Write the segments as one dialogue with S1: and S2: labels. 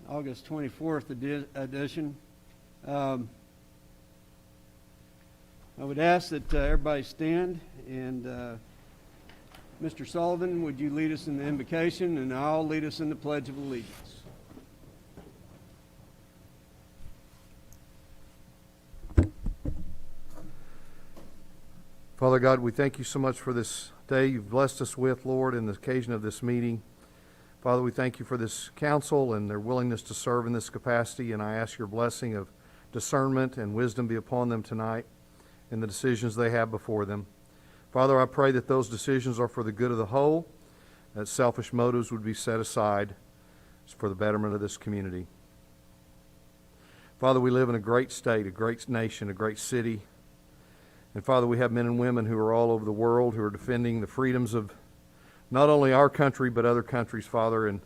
S1: August 24th edition. I would ask that everybody stand, and Mr. Sullivan, would you lead us in the invocation, and I'll lead us in the Pledge of Allegiance.
S2: Father God, we thank you so much for this day you've blessed us with, Lord, in the occasion of this meeting. Father, we thank you for this council and their willingness to serve in this capacity, and I ask your blessing of discernment and wisdom be upon them tonight in the decisions they have before them. Father, I pray that those decisions are for the good of the whole, that selfish motives would be set aside for the betterment of this community. Father, we live in a great state, a great nation, a great city. And Father, we have men and women who are all over the world who are defending the freedoms of not only our country but other countries, Father. And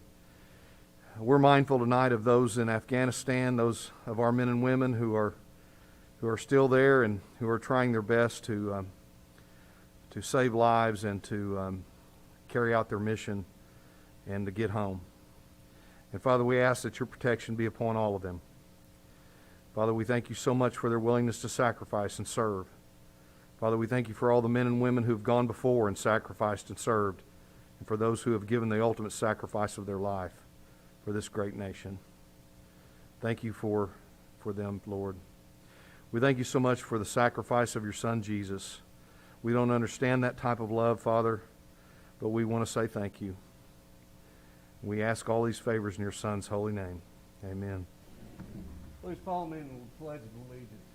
S2: we're mindful tonight of those in Afghanistan, those of our men and women who are still there and who are trying their best to save lives and to carry out their mission and to get home. And Father, we ask that your protection be upon all of them. Father, we thank you so much for their willingness to sacrifice and serve. Father, we thank you for all the men and women who have gone before and sacrificed and served, and for those who have given the ultimate sacrifice of their life for this great nation. Thank you for them, Lord. We thank you so much for the sacrifice of your Son, Jesus. We don't understand that type of love, Father, but we want to say thank you. We ask all these favors in your Son's holy name. Amen.
S1: Please follow me in the Pledge of Allegiance.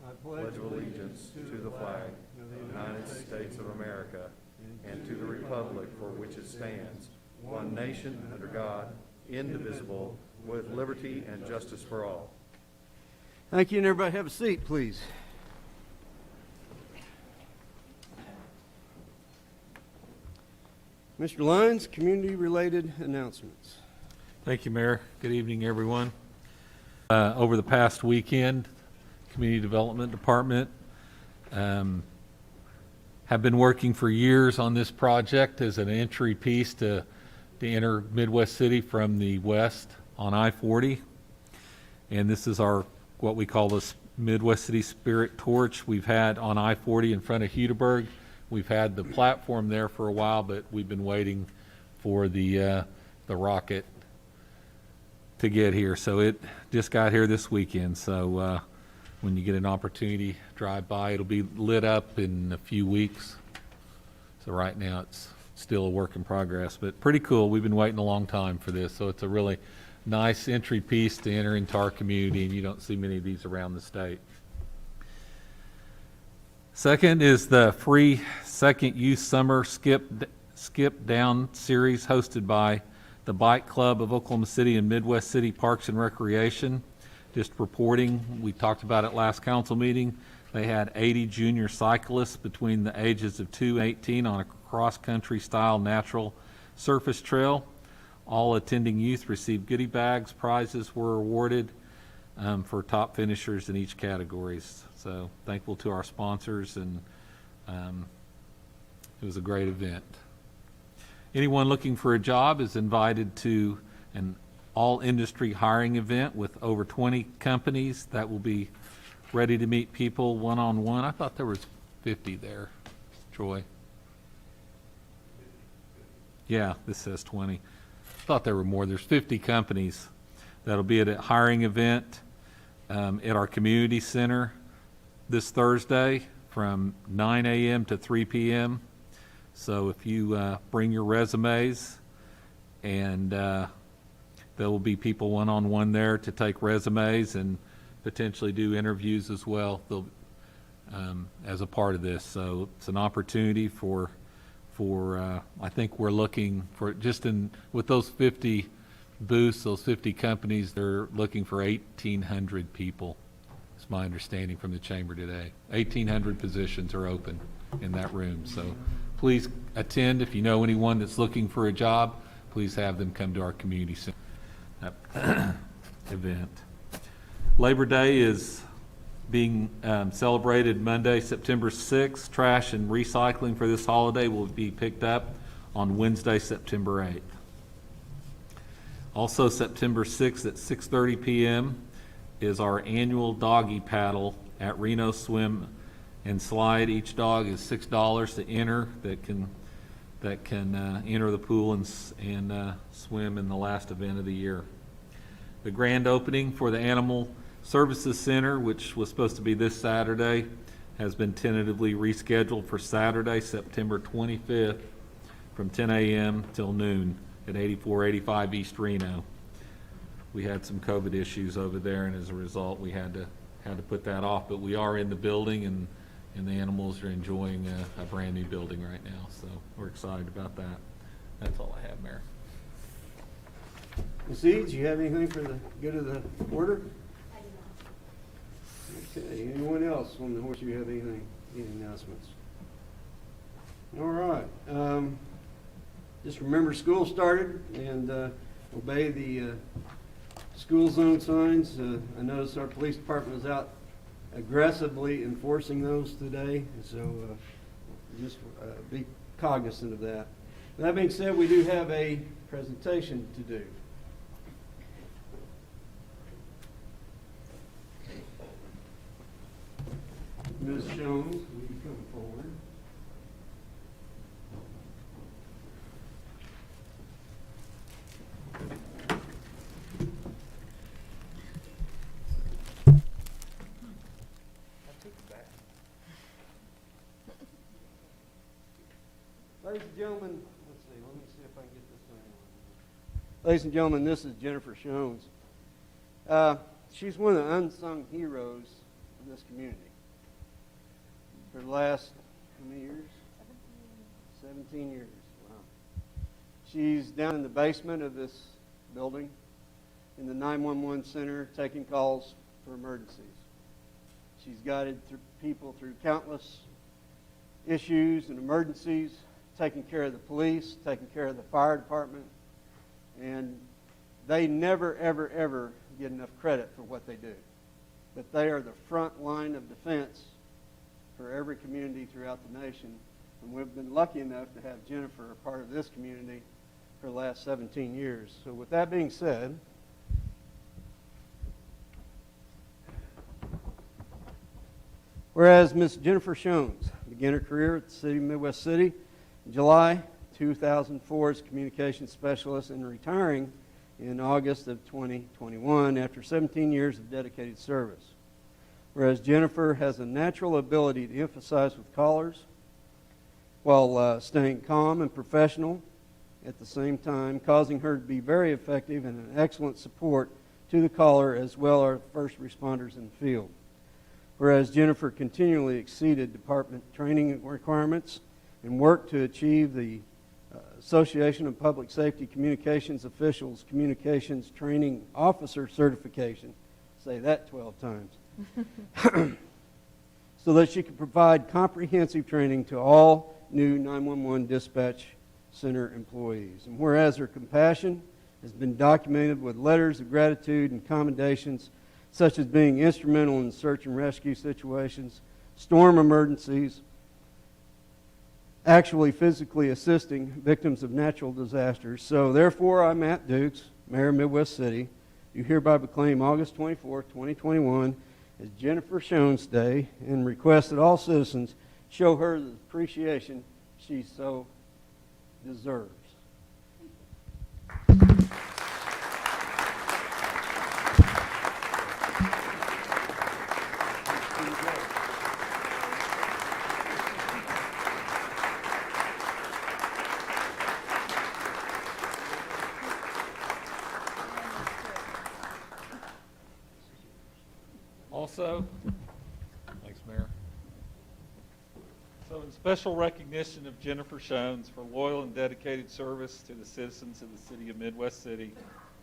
S1: I
S2: Pledge of allegiance to the flag of the United States of America and to the republic for which it stands, one nation under God, indivisible, with liberty and justice for all.
S1: Thank you, and everybody have a seat, please. Mr. Lyons, community-related announcements.
S3: Thank you, Mayor. Good evening, everyone. Over the past weekend, Community Development Department have been working for years on this project as an entry piece to enter Midwest City from the west on I-40. And this is our, what we call this Midwest City Spirit Torch. We've had on I-40 in front of Hudeberg. We've had the platform there for a while, but we've been waiting for the rocket to get here. So it just got here this weekend. So when you get an opportunity, drive by. It'll be lit up in a few weeks. So right now it's still a work in progress, but pretty cool. We've been waiting a long time for this. So it's a really nice entry piece to enter into our community, and you don't see many of these around the state. Second is the free Second Youth Summer Skip Down series hosted by the Bike Club of Oklahoma City and Midwest City Parks and Recreation. Just reporting, we talked about it last council meeting. They had 80 junior cyclists between the ages of 2 and 18 on a cross-country style natural surface trail. All attending youth received goodie bags. Prizes were awarded for top finishers in each category. So thankful to our sponsors, and it was a great event. Anyone looking for a job is invited to an all-industry hiring event with over 20 companies that will be ready to meet people one-on-one. I thought there was 50 there, Troy. Yeah, this says 20. I thought there were more. There's 50 companies that'll be at a hiring event at our community center this Thursday from 9 a.m. to 3 p.m. So if you bring your resumes, and there will be people one-on-one there to take resumes and potentially do interviews as well. They'll, as a part of this. So it's an opportunity for I think we're looking for, just in with those 50 booths, those 50 companies, they're looking for 1,800 people. It's my understanding from the chamber today. 1,800 positions are open in that room. So please attend. If you know anyone that's looking for a job, please have them come to our community center event. Labor Day is being celebrated Monday, September 6th. Trash and recycling for this holiday will be picked up on Wednesday, September 8th. Also, September 6th at 6:30 p.m. is our annual doggy paddle at Reno Swim and Slide. Each dog is $6 to enter that can enter the pool and swim in the last event of the year. The grand opening for the Animal Services Center, which was supposed to be this Saturday, has been tentatively rescheduled for Saturday, September 25th from 10 a.m. till noon at 8485 East Reno. We had some COVID issues over there, and as a result, we had to put that off. But we are in the building, and the animals are enjoying a brand new building right now. So we're excited about that. That's all I have, Mayor.
S1: Ms. Eads, you have anything for the good of the order?
S4: I do not.
S1: Okay, anyone else on the horseshoe have anything, any announcements? All right, just remember school started and obey the school zone signs. I noticed our police department is out aggressively enforcing those today, so just be cognizant of that. That being said, we do have a presentation to do. Ms. Jones, will you come forward? Ladies and gentlemen, let's see, let me see if I can get this thing on. Ladies and gentlemen, this is Jennifer Jones. She's one of the unsung heroes in this community. For the last, how many years? 17 years. Wow. She's down in the basement of this building in the 911 center taking calls for emergencies. She's guided people through countless issues and emergencies, taking care of the police, taking care of the fire department, and they never, ever, ever get enough credit for what they do. But they are the front line of defense for every community throughout the nation, and we've been lucky enough to have Jennifer a part of this community for the last 17 years. So with that being said, whereas Ms. Jennifer Jones began her career at the City of Midwest City in July 2004 as communications specialist and retiring in August of 2021 after 17 years of dedicated service. Whereas Jennifer has a natural ability to emphasize with callers while staying calm and professional at the same time, causing her to be very effective and an excellent support to the caller as well as first responders in the field. Whereas Jennifer continually exceeded department training requirements and worked to achieve the Association of Public Safety Communications Officials Communications Training Officer certification. Say that 12 times. So that she could provide comprehensive training to all new 911 dispatch center employees. And whereas her compassion has been documented with letters of gratitude and commendations, such as being instrumental in search and rescue situations, storm emergencies, actually physically assisting victims of natural disasters. So therefore, I, Matt Dukes, Mayor of Midwest City, do hereby proclaim August 24, 2021 as Jennifer Jones Day and request that all citizens show her the appreciation she so deserves.
S3: Also, thanks, Mayor. So in special recognition of Jennifer Jones for loyal and dedicated service to the citizens of the City of Midwest City,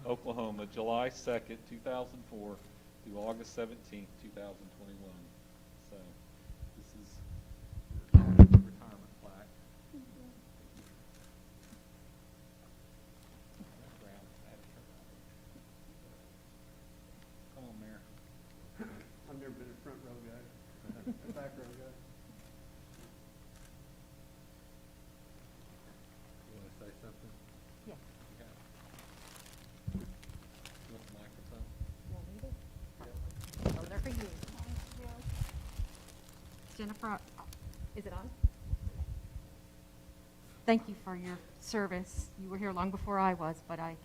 S3: Oklahoma, July 2nd, 2004 through August 17th, 2021. So this is your retirement plaque. Come on, Mayor.
S1: I've never been a front row guy, a back row guy.
S3: You want to say something?
S4: Yeah.
S3: Okay.
S5: Jennifer, is it on? Thank you for your service. You were here long before I was, but I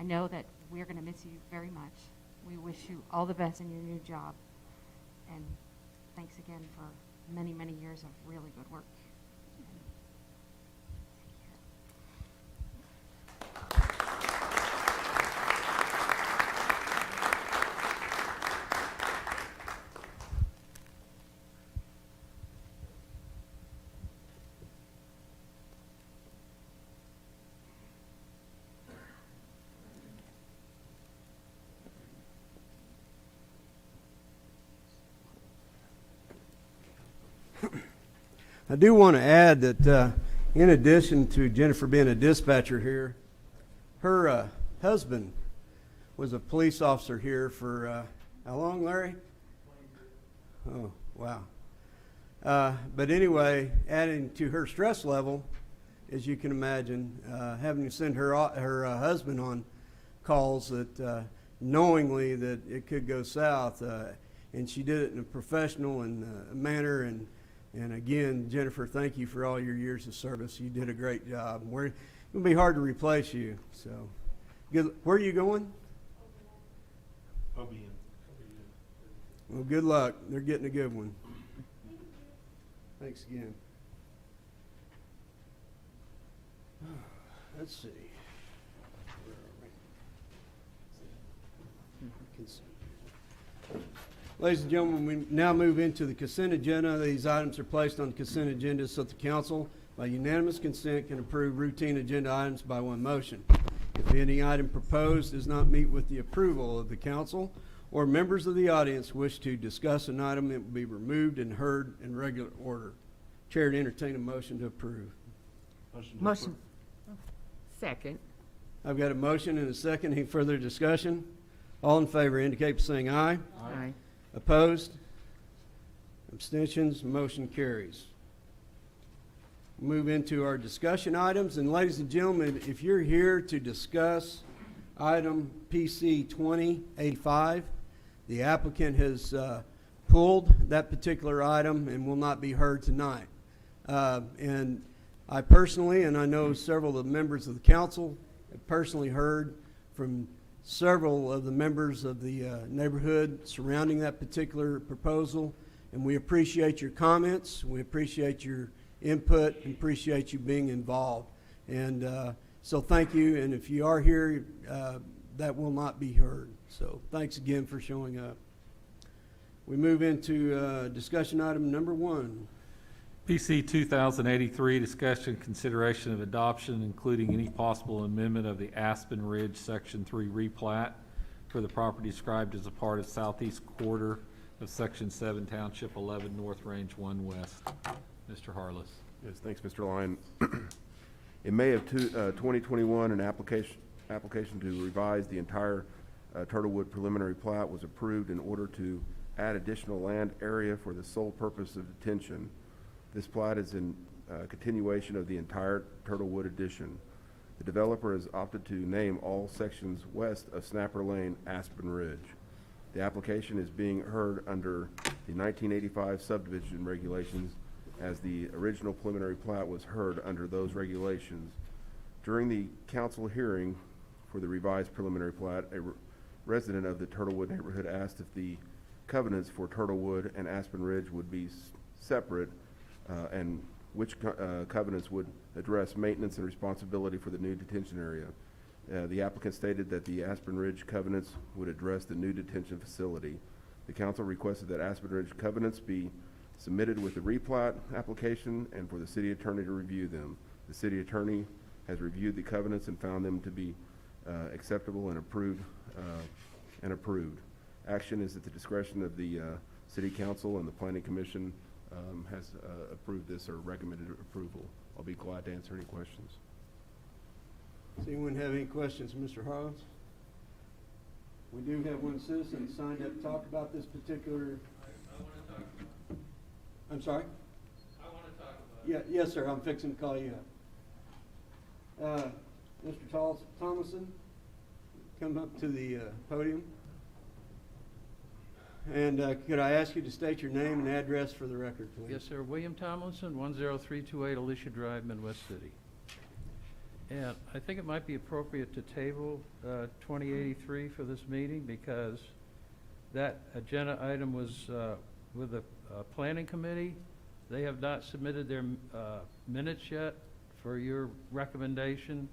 S5: know that we're going to miss you very much. We wish you all the best in your new job. And thanks again for many, many years of really good work.
S1: I do want to add that in addition to Jennifer being a dispatcher here, her husband was a police officer here for how long, Larry? 20 years. Oh, wow. But anyway, adding to her stress level, as you can imagine, having to send her husband on calls that knowingly that it could go south, and she did it in a professional manner. And again, Jennifer, thank you for all your years of service. You did a great job. It'll be hard to replace you. So, good. Where are you going?
S6: I'll be in.
S1: Well, good luck. They're getting a good one. Thanks again. Let's see. Where are we? Consent. Ladies and gentlemen, we now move into the consent agenda. These items are placed on the consent agenda so that the council, by unanimous consent, can approve routine agenda items by one motion. If any item proposed does not meet with the approval of the council or members of the audience wish to discuss an item, it will be removed and heard in regular order. Chair to entertain a motion to approve.
S6: Motion.
S7: Second.
S1: I've got a motion and a second. Any further discussion? All in favor indicate by saying aye.
S7: Aye.
S1: Opposed? Abstentions? Motion carries. Move into our discussion items. And ladies and gentlemen, if you're here to discuss item PC 2085, the applicant has pulled that particular item and will not be heard tonight. And I personally, and I know several of the members of the council, have personally heard from several of the members of the neighborhood surrounding that particular proposal, and we appreciate your comments, we appreciate your input, and appreciate you being involved. And so thank you, and if you are here, that will not be heard. So thanks again for showing up. We move into discussion item number 1.
S3: PC 2083, discussion, consideration of adoption, including any possible amendment of the Aspen Ridge Section 3 replat for the property described as a part of southeast quarter of Section 7, Township 11, North Range 1 West. Mr. Harless.
S6: Yes, thanks, Mr. Lyon. In May of 2021, an application to revise the entire Turtlewood preliminary plat was approved in order to add additional land area for the sole purpose of detention. This plat is in continuation of the entire Turtlewood addition. The developer has opted to name all sections west of Snapper Lane Aspen Ridge. The application is being heard under the 1985 subdivision regulations, as the original preliminary plat was heard under those regulations. During the council hearing for the revised preliminary plat, a resident of the Turtlewood neighborhood asked if the covenants for Turtlewood and Aspen Ridge would be separate, and which covenants would address maintenance and responsibility for the new detention area. The applicant stated that the Aspen Ridge covenants would address the new detention facility. The council requested that Aspen Ridge covenants be submitted with the replat application and for the city attorney to review them. The city attorney has reviewed the covenants and found them to be acceptable and approved. Action is at the discretion of the city council, and the planning commission has approved this or recommended approval. I'll be glad to answer any questions.
S1: Does anyone have any questions, Mr. Harless? We do have one citizen signed up to talk about this particular.
S8: I want to talk about it.
S1: I'm sorry?
S8: I want to talk about it.
S1: Yeah, yes, sir. I'm fixing to call you up. Mr. Thomason, come up to the podium. And could I ask you to state your name and address for the record, please?
S9: Yes, sir. William Tomlinson, 10328 Alicia Drive, Midwest City. And I think it might be appropriate to table 2083 for this meeting because that agenda item was with the planning committee. They have not submitted their minutes yet for your recommendation.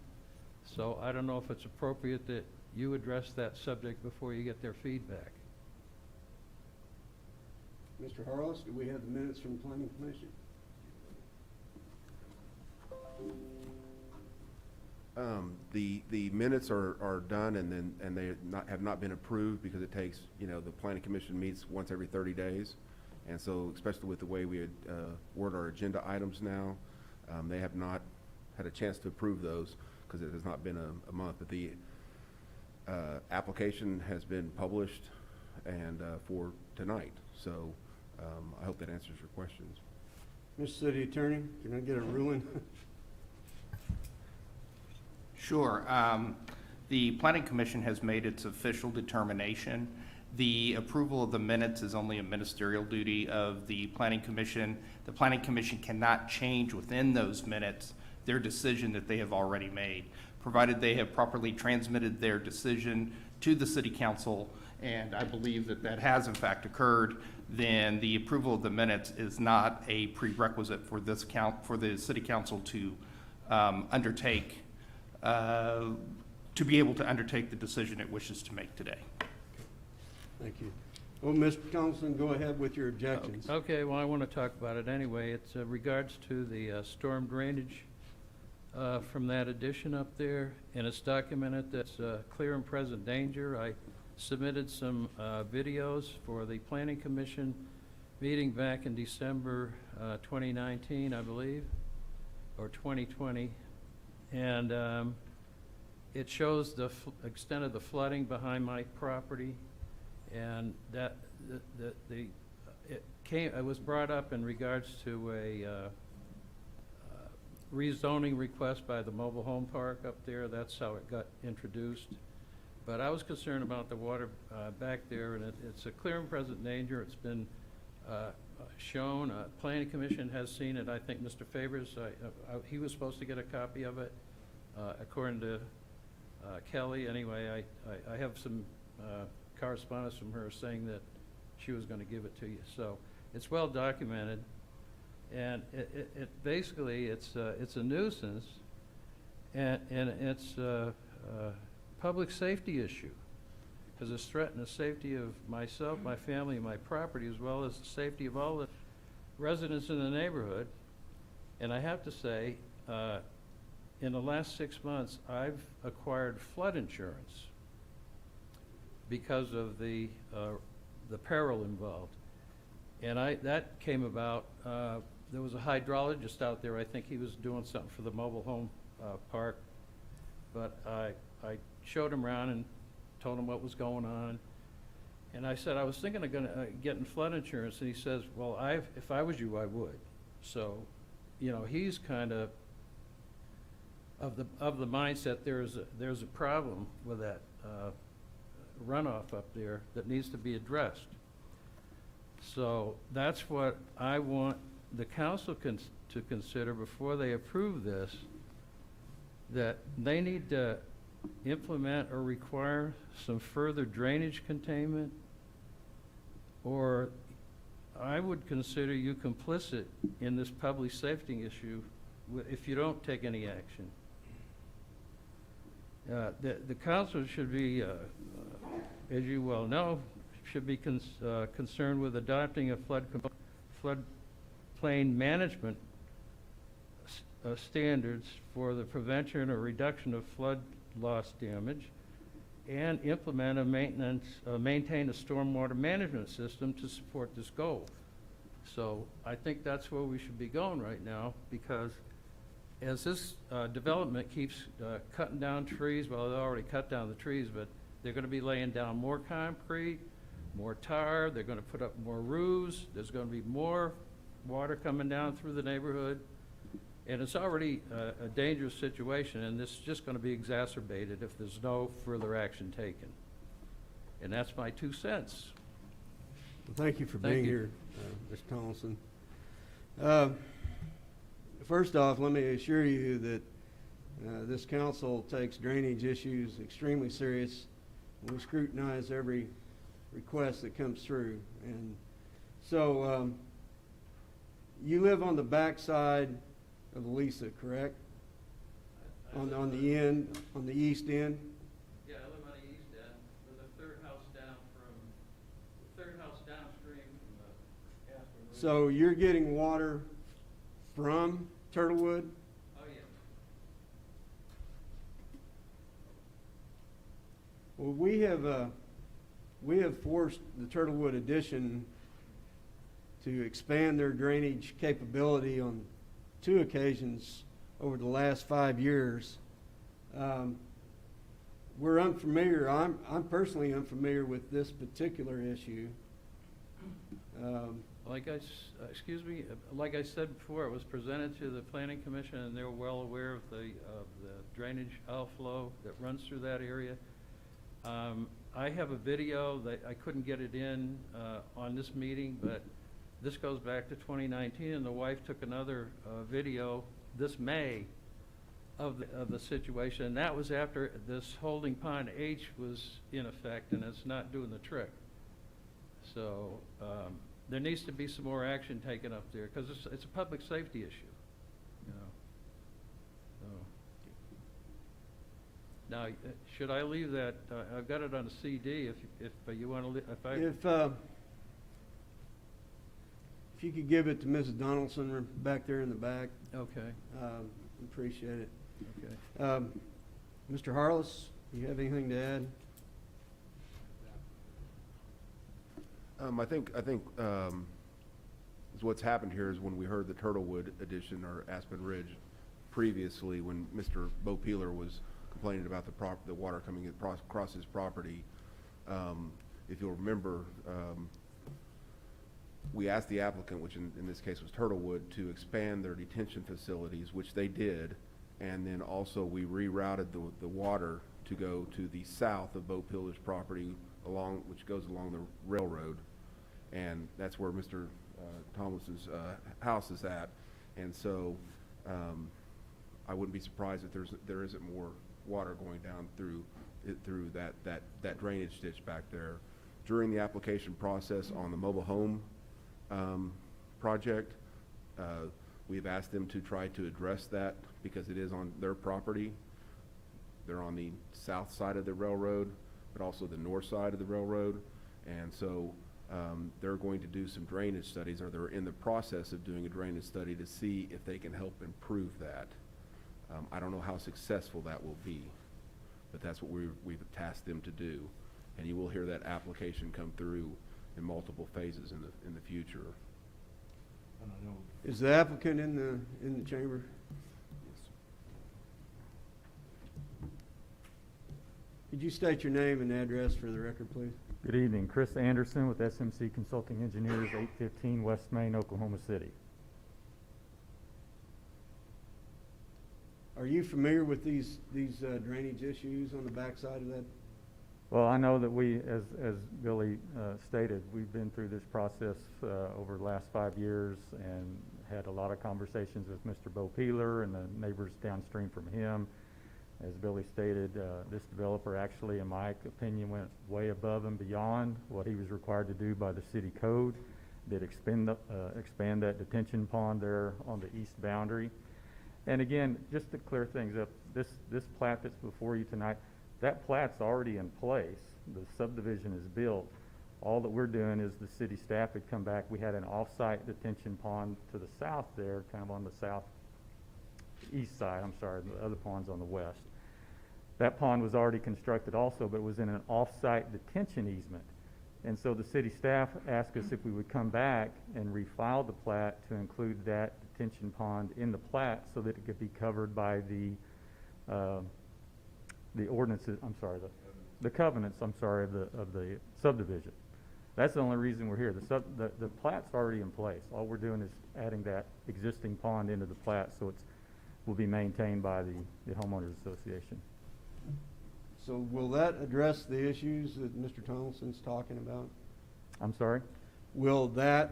S9: So I don't know if it's appropriate that you address that subject before you get their feedback.
S1: Mr. Harless, do we have the minutes from the planning commission?
S6: The minutes are done and they have not been approved because it takes, the planning commission meets once every 30 days. And so, especially with the way we had word our agenda items now, they have not had a chance to approve those because it has not been a month. But the application has been published and for tonight. So I hope that answers your questions.
S1: Mr. City Attorney, can I get a ruling?
S10: Sure. The Planning Commission has made its official determination. The approval of the minutes is only a ministerial duty of the Planning Commission. The Planning Commission cannot change within those minutes their decision that they have already made, provided they have properly transmitted their decision to the City Council, and I believe that that has in fact occurred. Then the approval of the minutes is not a prerequisite for this for the City Council to undertake to be able to undertake the decision it wishes to make today.
S1: Thank you. Well, Mr. Thompson, go ahead with your objections.
S9: Okay, well, I want to talk about it anyway. It's regards to the storm drainage from that addition up there, and it's documented that's clear and present danger. I submitted some videos for the Planning Commission meeting back in December 2019, I believe, or 2020, and it shows the extent of the flooding behind my property, and that it was brought up in regards to a rezoning request by the mobile home park up there. That's how it got introduced. But I was concerned about the water back there, and it's a clear and present danger. It's been shown. Planning Commission has seen it. I think Mr. Favors, he was supposed to get a copy of it, according to Kelly. Anyway, I have some correspondence from her saying that she was going to give it to you. So it's well documented, and it basically it's a nuisance, and it's a public safety issue because it's threatened the safety of myself, my family, and my property, as well as the safety of all the residents in the neighborhood. And I have to say, in the last 6 months, I've acquired flood insurance because of the peril involved. And that came about, there was a hydrologist out there. I think he was doing something for the mobile home park. But I showed him around and told him what was going on. And I said, I was thinking of getting flood insurance. And he says, well, if I was you, I would. So, he's kind of the mindset there's a problem with that runoff up there that needs to be addressed. So that's what I want the council to consider before they approve this, that they need to implement or require some further drainage containment, or I would consider you complicit in this public safety issue if you don't take any action. The council should be, as you well know, should be concerned with adopting a floodplain management standards for the prevention or reduction of flood loss damage, and implement maintain a stormwater management system to support this goal. So I think that's where we should be going right now, because as this development keeps cutting down trees, well, they already cut down the trees, but they're going to be laying down more concrete, more tar, they're going to put up more roofs, there's going to be more water coming down through the neighborhood, and it's already a dangerous situation, and this is just going to be exacerbated if there's no further action taken. And that's my 2 cents.
S1: Thank you for
S9: Thank
S1: being
S9: you.
S1: here, Mr. Tomlinson. First off, let me assure you that this council takes drainage issues extremely serious. We scrutinize every request that comes through. And so you live on the backside of Lisa, correct? On the end, on the east end?
S8: Yeah, I live on the east end, we're the third house downstream from the Aspen Ridge.
S1: So you're getting water from Turtlewood?
S8: Oh, yeah.
S1: Well, we have forced the Turtlewood addition to expand their drainage capability on 2 occasions over the last 5 years. We're unfamiliar, I'm personally unfamiliar with this particular issue.
S9: Like excuse me, like I said before, it was presented to the planning commission, and they're well aware of the drainage outflow that runs through that area. I have a video that I couldn't get it in on this meeting, but this goes back to 2019, and the wife took another video this May of the situation, and that was after this holding pond H was in effect, and it's not doing the trick. So there needs to be some more action taken up there, because it's a public safety issue, you know. So now, should I leave that? I've got it on a CD. If you want to,
S1: If you could give it to Mrs. Donaldson back there in the back,
S9: Okay.
S1: appreciate it.
S9: Okay.
S1: Mr. Harless, you have anything to add?
S6: I think is what's happened here is when we heard the Turtlewood addition or Aspen Ridge previously, when Mr. Bo Peeler was complaining about the water coming across his property. If you'll remember, we asked the applicant, which in this case was Turtlewood, to expand their detention facilities, which they did, and then also we rerouted the water to go to the south of Bo Peeler's property, which goes along the railroad, and that's where Mr. Thomas's house is at. And so I wouldn't be surprised if there isn't more water going down through that drainage ditch back there. During the application process on the mobile home project, we've asked them to try to address that because it is on their property. They're on the south side of the railroad, but also the north side of the railroad. And so they're going to do some drainage studies, or they're in the process of doing a drainage study to see if they can help improve that. I don't know how successful that will be, but that's what we've tasked them to do. And you will hear that application come through in multiple phases in the future.
S1: Is the applicant in the chamber? Could you state your name and address for the record, please?
S11: Good evening. Chris Anderson with SMC Consulting Engineers, 815 West Main, Oklahoma City.
S1: Are you familiar with these drainage issues on the backside of that?
S11: Well, I know that we, as Billy stated, we've been through this process over the last 5 years and had a lot of conversations with Mr. Bo Peeler and the neighbors downstream from him. As Billy stated, this developer actually, in my opinion, went way above and beyond what he was required to do by the city code. Did expand that detention pond there on the east boundary. And again, just to clear things up, this plat that's before you tonight, that plat's already in place. The subdivision is built. All that we're doing is the city staff had come back. We had an off-site detention pond to the south there, kind of on the southeast side. I'm sorry, the other pond's on the west. That pond was already constructed also, but it was in an off-site detention easement. And so the city staff asked us if we would come back and refile the plat to include that detention pond in the plat so that it could be covered by the ordinances, the covenants, of the subdivision. That's the only reason we're here. The plat's already in place. All we're doing is adding that existing pond into the plat so will be maintained by the homeowners association.
S1: So will that address the issues that Mr. Tomlinson's talking about?
S11: I'm sorry?
S1: will that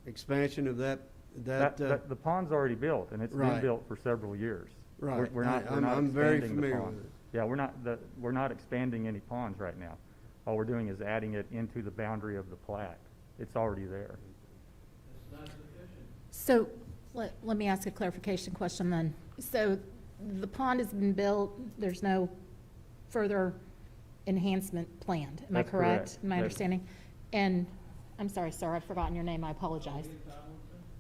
S1: expansion of that,
S11: The pond's already built, and it's been
S1: Right.
S11: built for several years.
S1: Right.
S11: We're not
S1: I'm very
S11: expanding the
S1: familiar
S11: pond.
S1: with it.
S11: Yeah, we're not expanding any ponds right now. All we're doing is adding it into the boundary of the plat. It's already there.
S8: It's not sufficient.
S4: So, let me ask a clarification question then. So, the pond has been built, there's no further enhancement planned, am I
S11: That's
S4: correct?
S11: correct.
S4: In my
S11: That-
S4: understanding? And, I'm sorry, sir, I've forgotten your name, I apologize.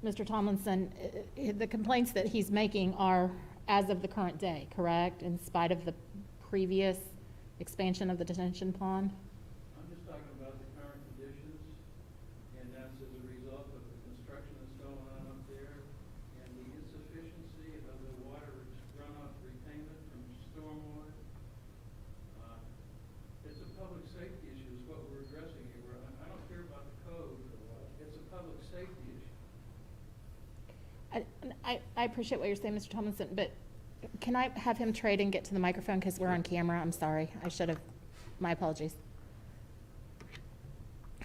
S4: Mr. Tomlinson, the complaints that he's making are as of the current day, correct? In spite of the previous expansion of the detention pond?
S8: I'm just talking about the current conditions, and that's as a result of the construction that's going on up there, and the insufficiency of the water runoff retainment from stormwater. It's a public safety issue is what we're addressing here. I don't care about the code, it's a public safety issue.
S4: I appreciate what you're saying, Mr. Tomlinson, but can I have him trade and get to the microphone because we're on camera? I'm sorry. I should have, my apologies.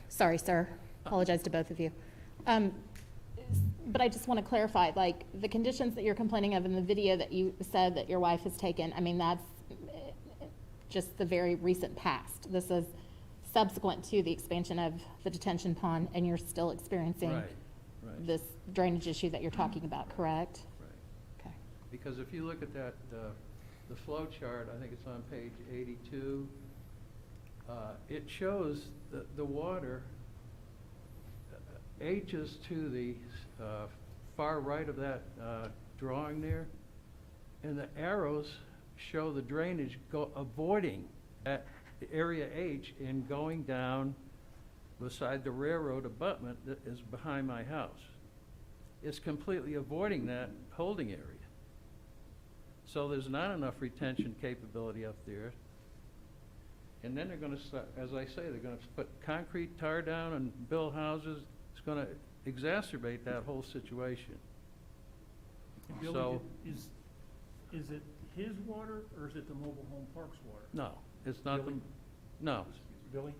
S4: Sorry, sir. Apologize to both of you. But I just want to clarify, like, the conditions that you're complaining of in the video that you said that your wife has taken, I mean, that's just the very recent past. This is subsequent to the expansion of the detention pond, and you're still experiencing
S9: Right.
S4: this drainage issue that you're talking about, correct?
S9: Right.
S4: Okay.
S9: Because if you look at that, the flow chart, I think it's on page 82, it shows the water ages to the far right of that drawing there, and the arrows show the drainage avoiding that area H and going down beside the railroad abutment that is behind my house. It's completely avoiding that holding area. So there's not enough retention capability up there. And then they're gonna start, as I say, they're gonna put concrete tar down and build houses. It's gonna exacerbate that whole situation.
S12: Billy,
S9: So,
S12: is it his water or is it the mobile home park's water?
S9: no, it's not the,
S12: Billy?
S9: no.
S12: Billy?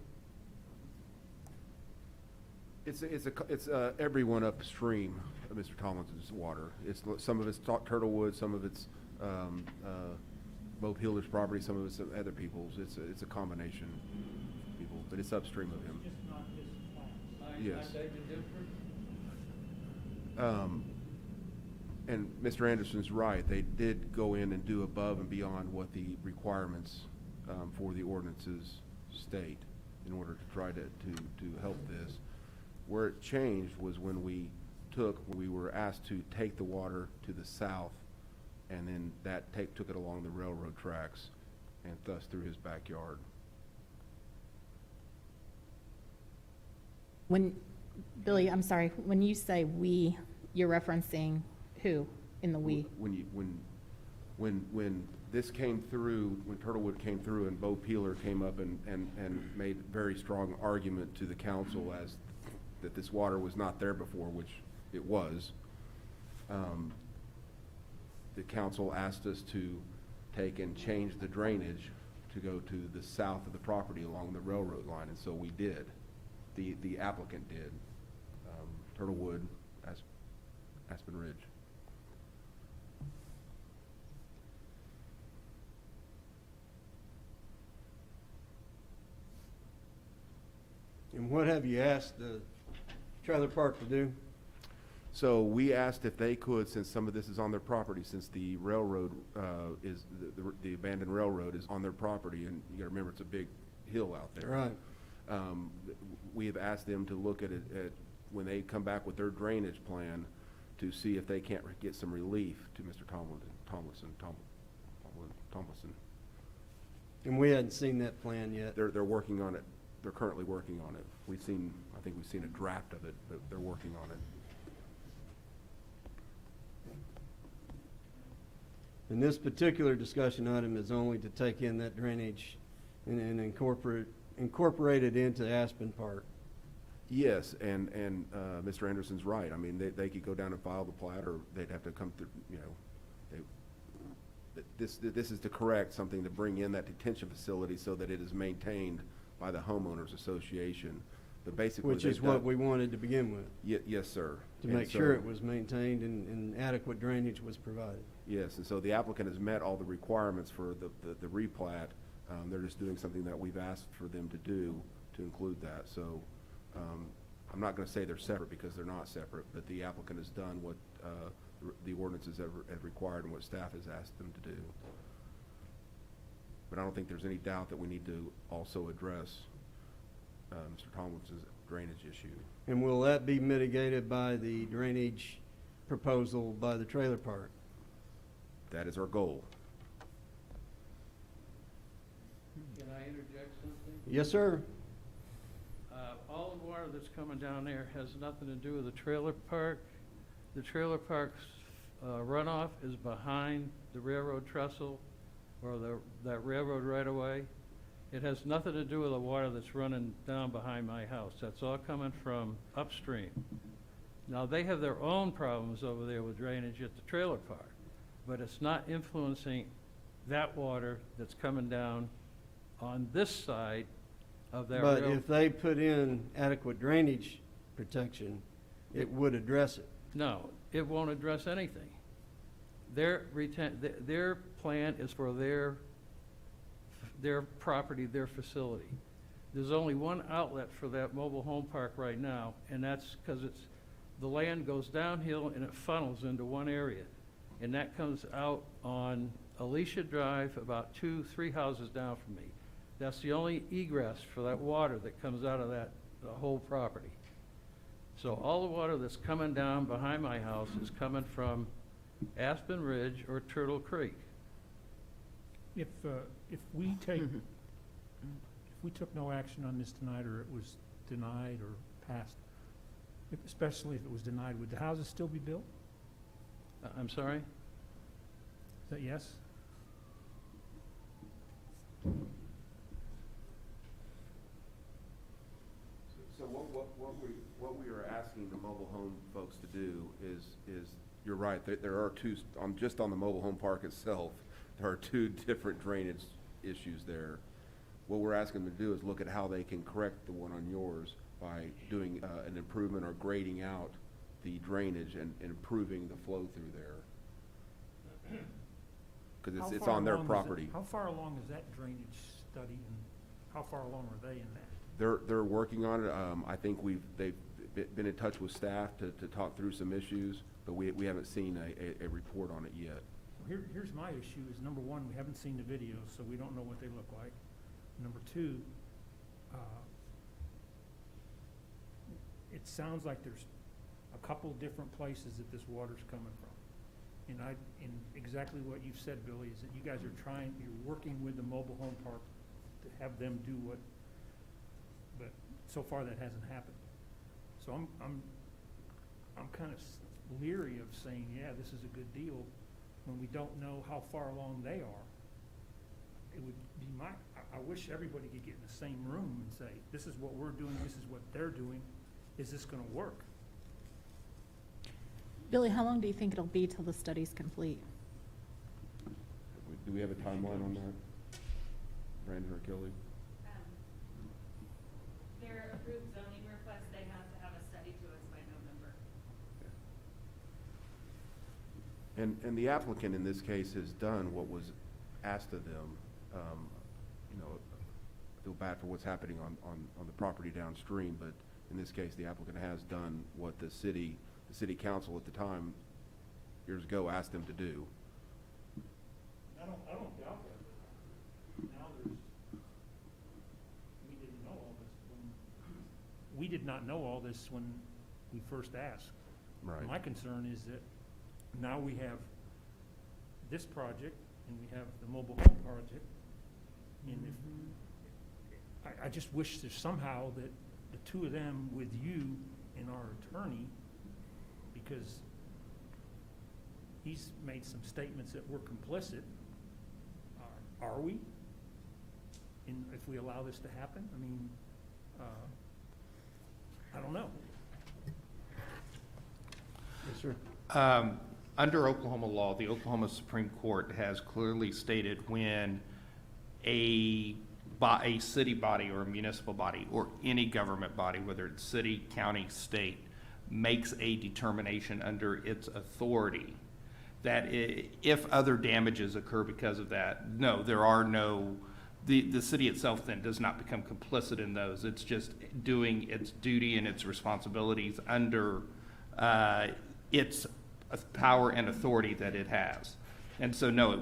S6: It's everyone upstream of Mr. Tomlinson's water. Some of it's Turtlewood, some of it's Bo Peeler's property, some of it's other people's. It's a combination of people, but it's upstream of him.
S12: Just not his plant.
S6: Yes.
S8: I beg to differ.
S6: And Mr. Anderson's right, they did go in and do above and beyond what the requirements for the ordinances state in order to try to help this. Where it changed was when we were asked to take the water to the south, and then took it along the railroad tracks and thus through his backyard.
S4: Billy, I'm sorry, when you say "we," you're referencing who in the "we"?
S6: When this came through, when Turtlewood came through and Bo Peeler came up and made very strong argument to the council as that this water was not there before, which it was, the council asked us to take and change the drainage to go to the south of the property along the railroad line, and so we did. The applicant did. Turtlewood, Aspen Ridge.
S1: And what have you asked the trailer park to do?
S6: So we asked if they could, since some of this is on their property, since the railroad the abandoned railroad is on their property, and you gotta remember, it's a big hill out there.
S1: Right.
S6: We have asked them to look at it, when they come back with their drainage plan, to see if they can't get some relief to Mr. Tomlinson.
S1: And we hadn't seen that plan yet.
S6: They're working on it. They're currently working on it. I think we've seen a draft of it, but they're working on it.
S1: And this particular discussion item is only to take in that drainage and incorporate it into Aspen Park.
S6: Yes, and Mr. Anderson's right. I mean, they could go down and file the plat, or they'd have to come through, this is to correct something, to bring in that detention facility so that it is maintained by the homeowners association, But basically,
S1: Which is
S6: they've
S1: what
S6: done-
S1: we wanted to begin with,
S6: Yes, sir.
S1: to
S6: And
S1: make sure
S6: so-
S1: it was maintained and adequate drainage was provided.
S6: Yes, and so the applicant has met all the requirements for the replat. They're just doing something that we've asked for them to do to include that. So I'm not going to say they're separate because they're not separate, but the applicant has done what the ordinances have required and what staff has asked them to do. But I don't think there's any doubt that we need to also address Mr. Tomlinson's drainage issue.
S1: And will that be mitigated by the drainage proposal by the trailer park?
S6: That is our goal.
S8: Can I interject something?
S1: Yes, sir.
S8: All the water that's coming down there has nothing to do with the trailer park. The trailer park's runoff is behind the railroad trestle or that railroad right-of-way. It has nothing to do with the water that's running down behind my house. That's all coming from upstream. Now, they have their own problems over there with drainage at the trailer park, but it's not influencing that water that's coming down on this side of that
S1: But
S8: rail.
S1: if they put in adequate drainage protection, it would address it.
S8: No, it won't address anything. Their plan is for their property, their facility. There's only one outlet for that mobile home park right now, and that's because the land goes downhill and it funnels into one area. And that comes out on Alicia Drive, about 2-3 houses down from me. That's the only egress for that water that comes out of the whole property. So all the water that's coming down behind my house is coming from Aspen Ridge or Turtle Creek.
S12: If we take, if we took no action on this tonight, or it was denied or passed, especially if it was denied, would the houses still be built?
S8: I'm sorry?
S12: Is that yes?
S6: So what we are asking the mobile home folks to do is, you're right, there are two, just on the mobile home park itself, there are two different drainage issues there. What we're asking them to do is look at how they can correct the one on yours by doing an improvement or grading out the drainage and improving the flow through there. Because
S12: How
S6: it's
S12: far
S6: on their
S12: along is it-
S6: property.
S12: How far along is that drainage study, and how far along are they in that?
S6: They're working on it. I think they've been in touch with staff to talk through some issues, but we haven't seen a report on it yet.
S12: Here's my issue, is number one, we haven't seen the videos, so we don't know what they look like. Number two, it sounds like there's a couple different places that this water's coming from. And exactly what you've said, Billy, is that you guys are you're working with the mobile home park to have them do what, but so far that hasn't happened. So I'm kind of leery of saying, yeah, this is a good deal, when we don't know how far along they are. It would be I wish everybody could get in the same room and say, this is what we're doing, this is what they're doing, is this gonna work?
S4: Billy, how long do you think it'll be till the study's complete?
S6: Do we have a timeline on that? Brandon or Kelly?
S13: Their approved zoning request, they have to have a study to us by November.
S6: And the applicant in this case has done what was asked of them. I feel bad for what's happening on the property downstream, but in this case, the applicant has done what the city council at the time, years ago, asked them to do.
S12: I don't doubt that, but now we didn't know all this we did not know all this when we first asked.
S6: Right.
S12: My concern is that now we have this project, and we have the mobile home project, and I just wish there's somehow that the two of them with you and our attorney, because he's made some statements that we're complicit. Are we? If we allow this to happen? I mean, I don't know.
S1: Yes, sir.
S10: Under Oklahoma law, the Oklahoma Supreme Court has clearly stated when a a city body or a municipal body or any government body, whether it's city, county, state, makes a determination under its authority that if other damages occur because of that, no, there are no, the city itself then does not become complicit in those. It's just doing its duty and its responsibilities under its power and authority that it has. And so, no,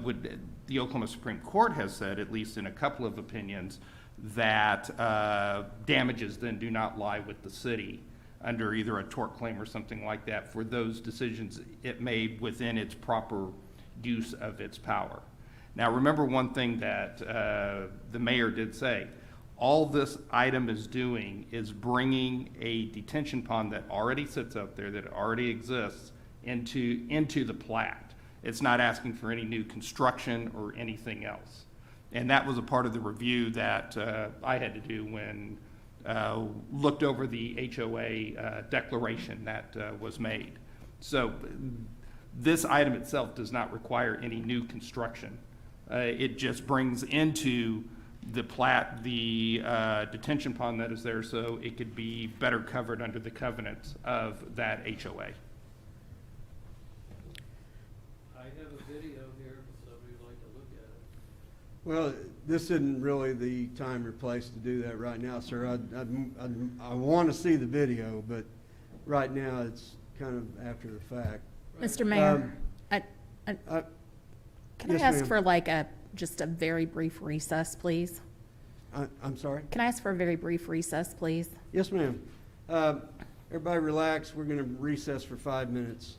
S10: the Oklahoma Supreme Court has said, at least in a couple of opinions, that damages then do not lie with the city under either a tort claim or something like that for those decisions it made within its proper use of its power. Now, remember one thing that the mayor did say. All this item is doing is bringing a detention pond that already sits up there, that already exists, into the plat. It's not asking for any new construction or anything else. And that was a part of the review that I had to do when looked over the HOA declaration that was made. So this item itself does not require any new construction. It just brings into the plat the detention pond that is there so it could be better covered under the covenants of that HOA.
S8: I have a video here if somebody would like to look at it.
S1: Well, this isn't really the time or place to do that right now, sir. I want to see the video, but right now it's kind of after the fact.
S4: Mr. Mayor, can I
S1: Yes,
S4: ask
S1: ma'am.
S4: for just a very brief recess, please?
S1: I'm sorry?
S4: Can I ask for a very brief recess, please?
S1: Yes, ma'am. Everybody relax. We're going to recess for 5 minutes.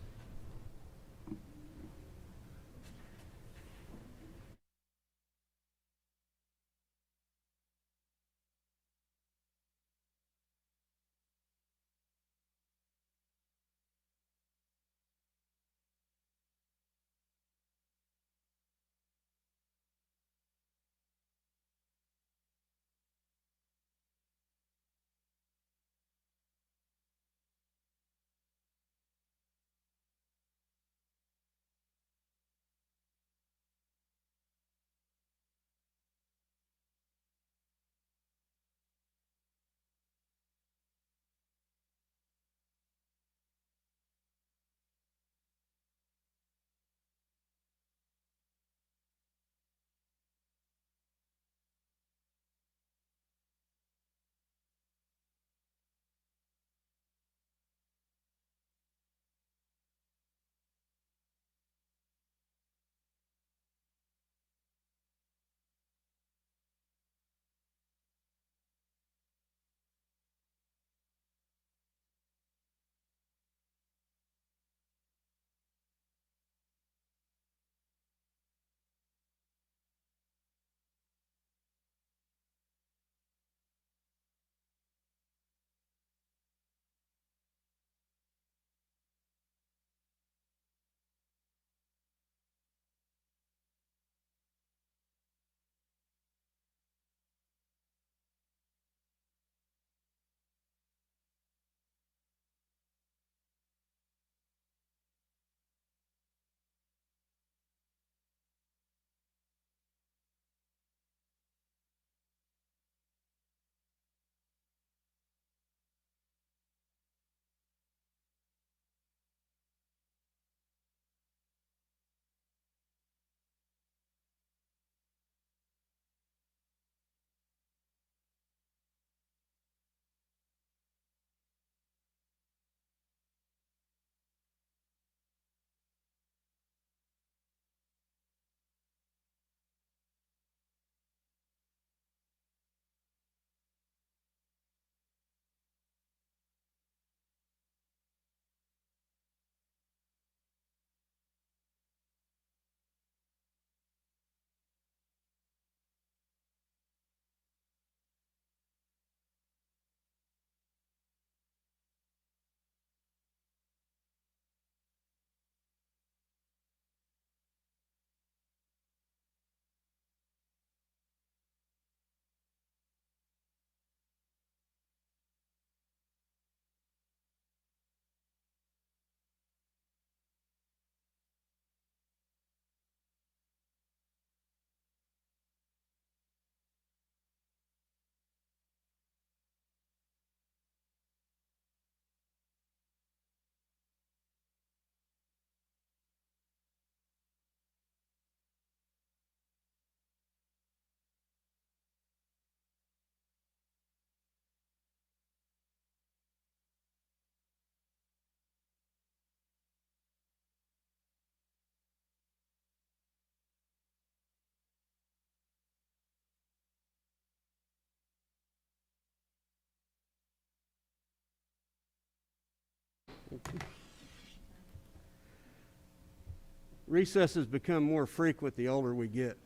S1: Recesses become more frequent the older we get.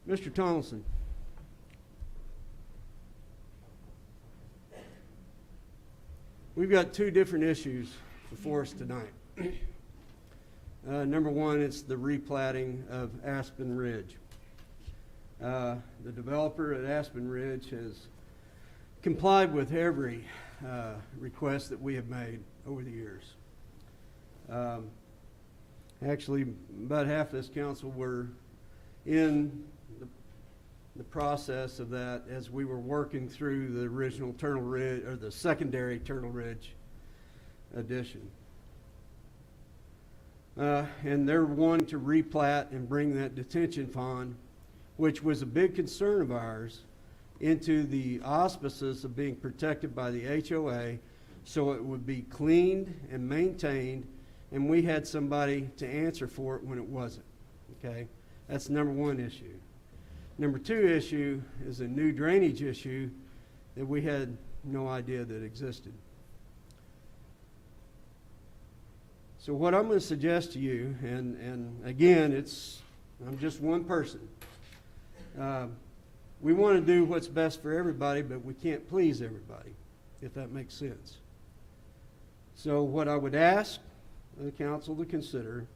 S1: Mr. Tomlinson. We've got two different issues before us tonight. Number one, it's the replatting of Aspen Ridge. The developer at Aspen Ridge has complied with every request that we have made over the years. Actually, about half this council were in the process of that as we were working through the original Turtle Ridge, or the secondary Turtle Ridge addition. And they're wanting to replat and bring that detention pond, which was a big concern of ours, into the auspices of being protected by the HOA, so it would be cleaned and maintained, and we had somebody to answer for it when it wasn't. Okay? That's number one issue. Number two issue is a new drainage issue that we had no idea that existed. So what I'm going to suggest to you, and again, I'm just one person. We want to do what's best for everybody, but we can't please everybody, if that makes sense. So what I would ask the council to consider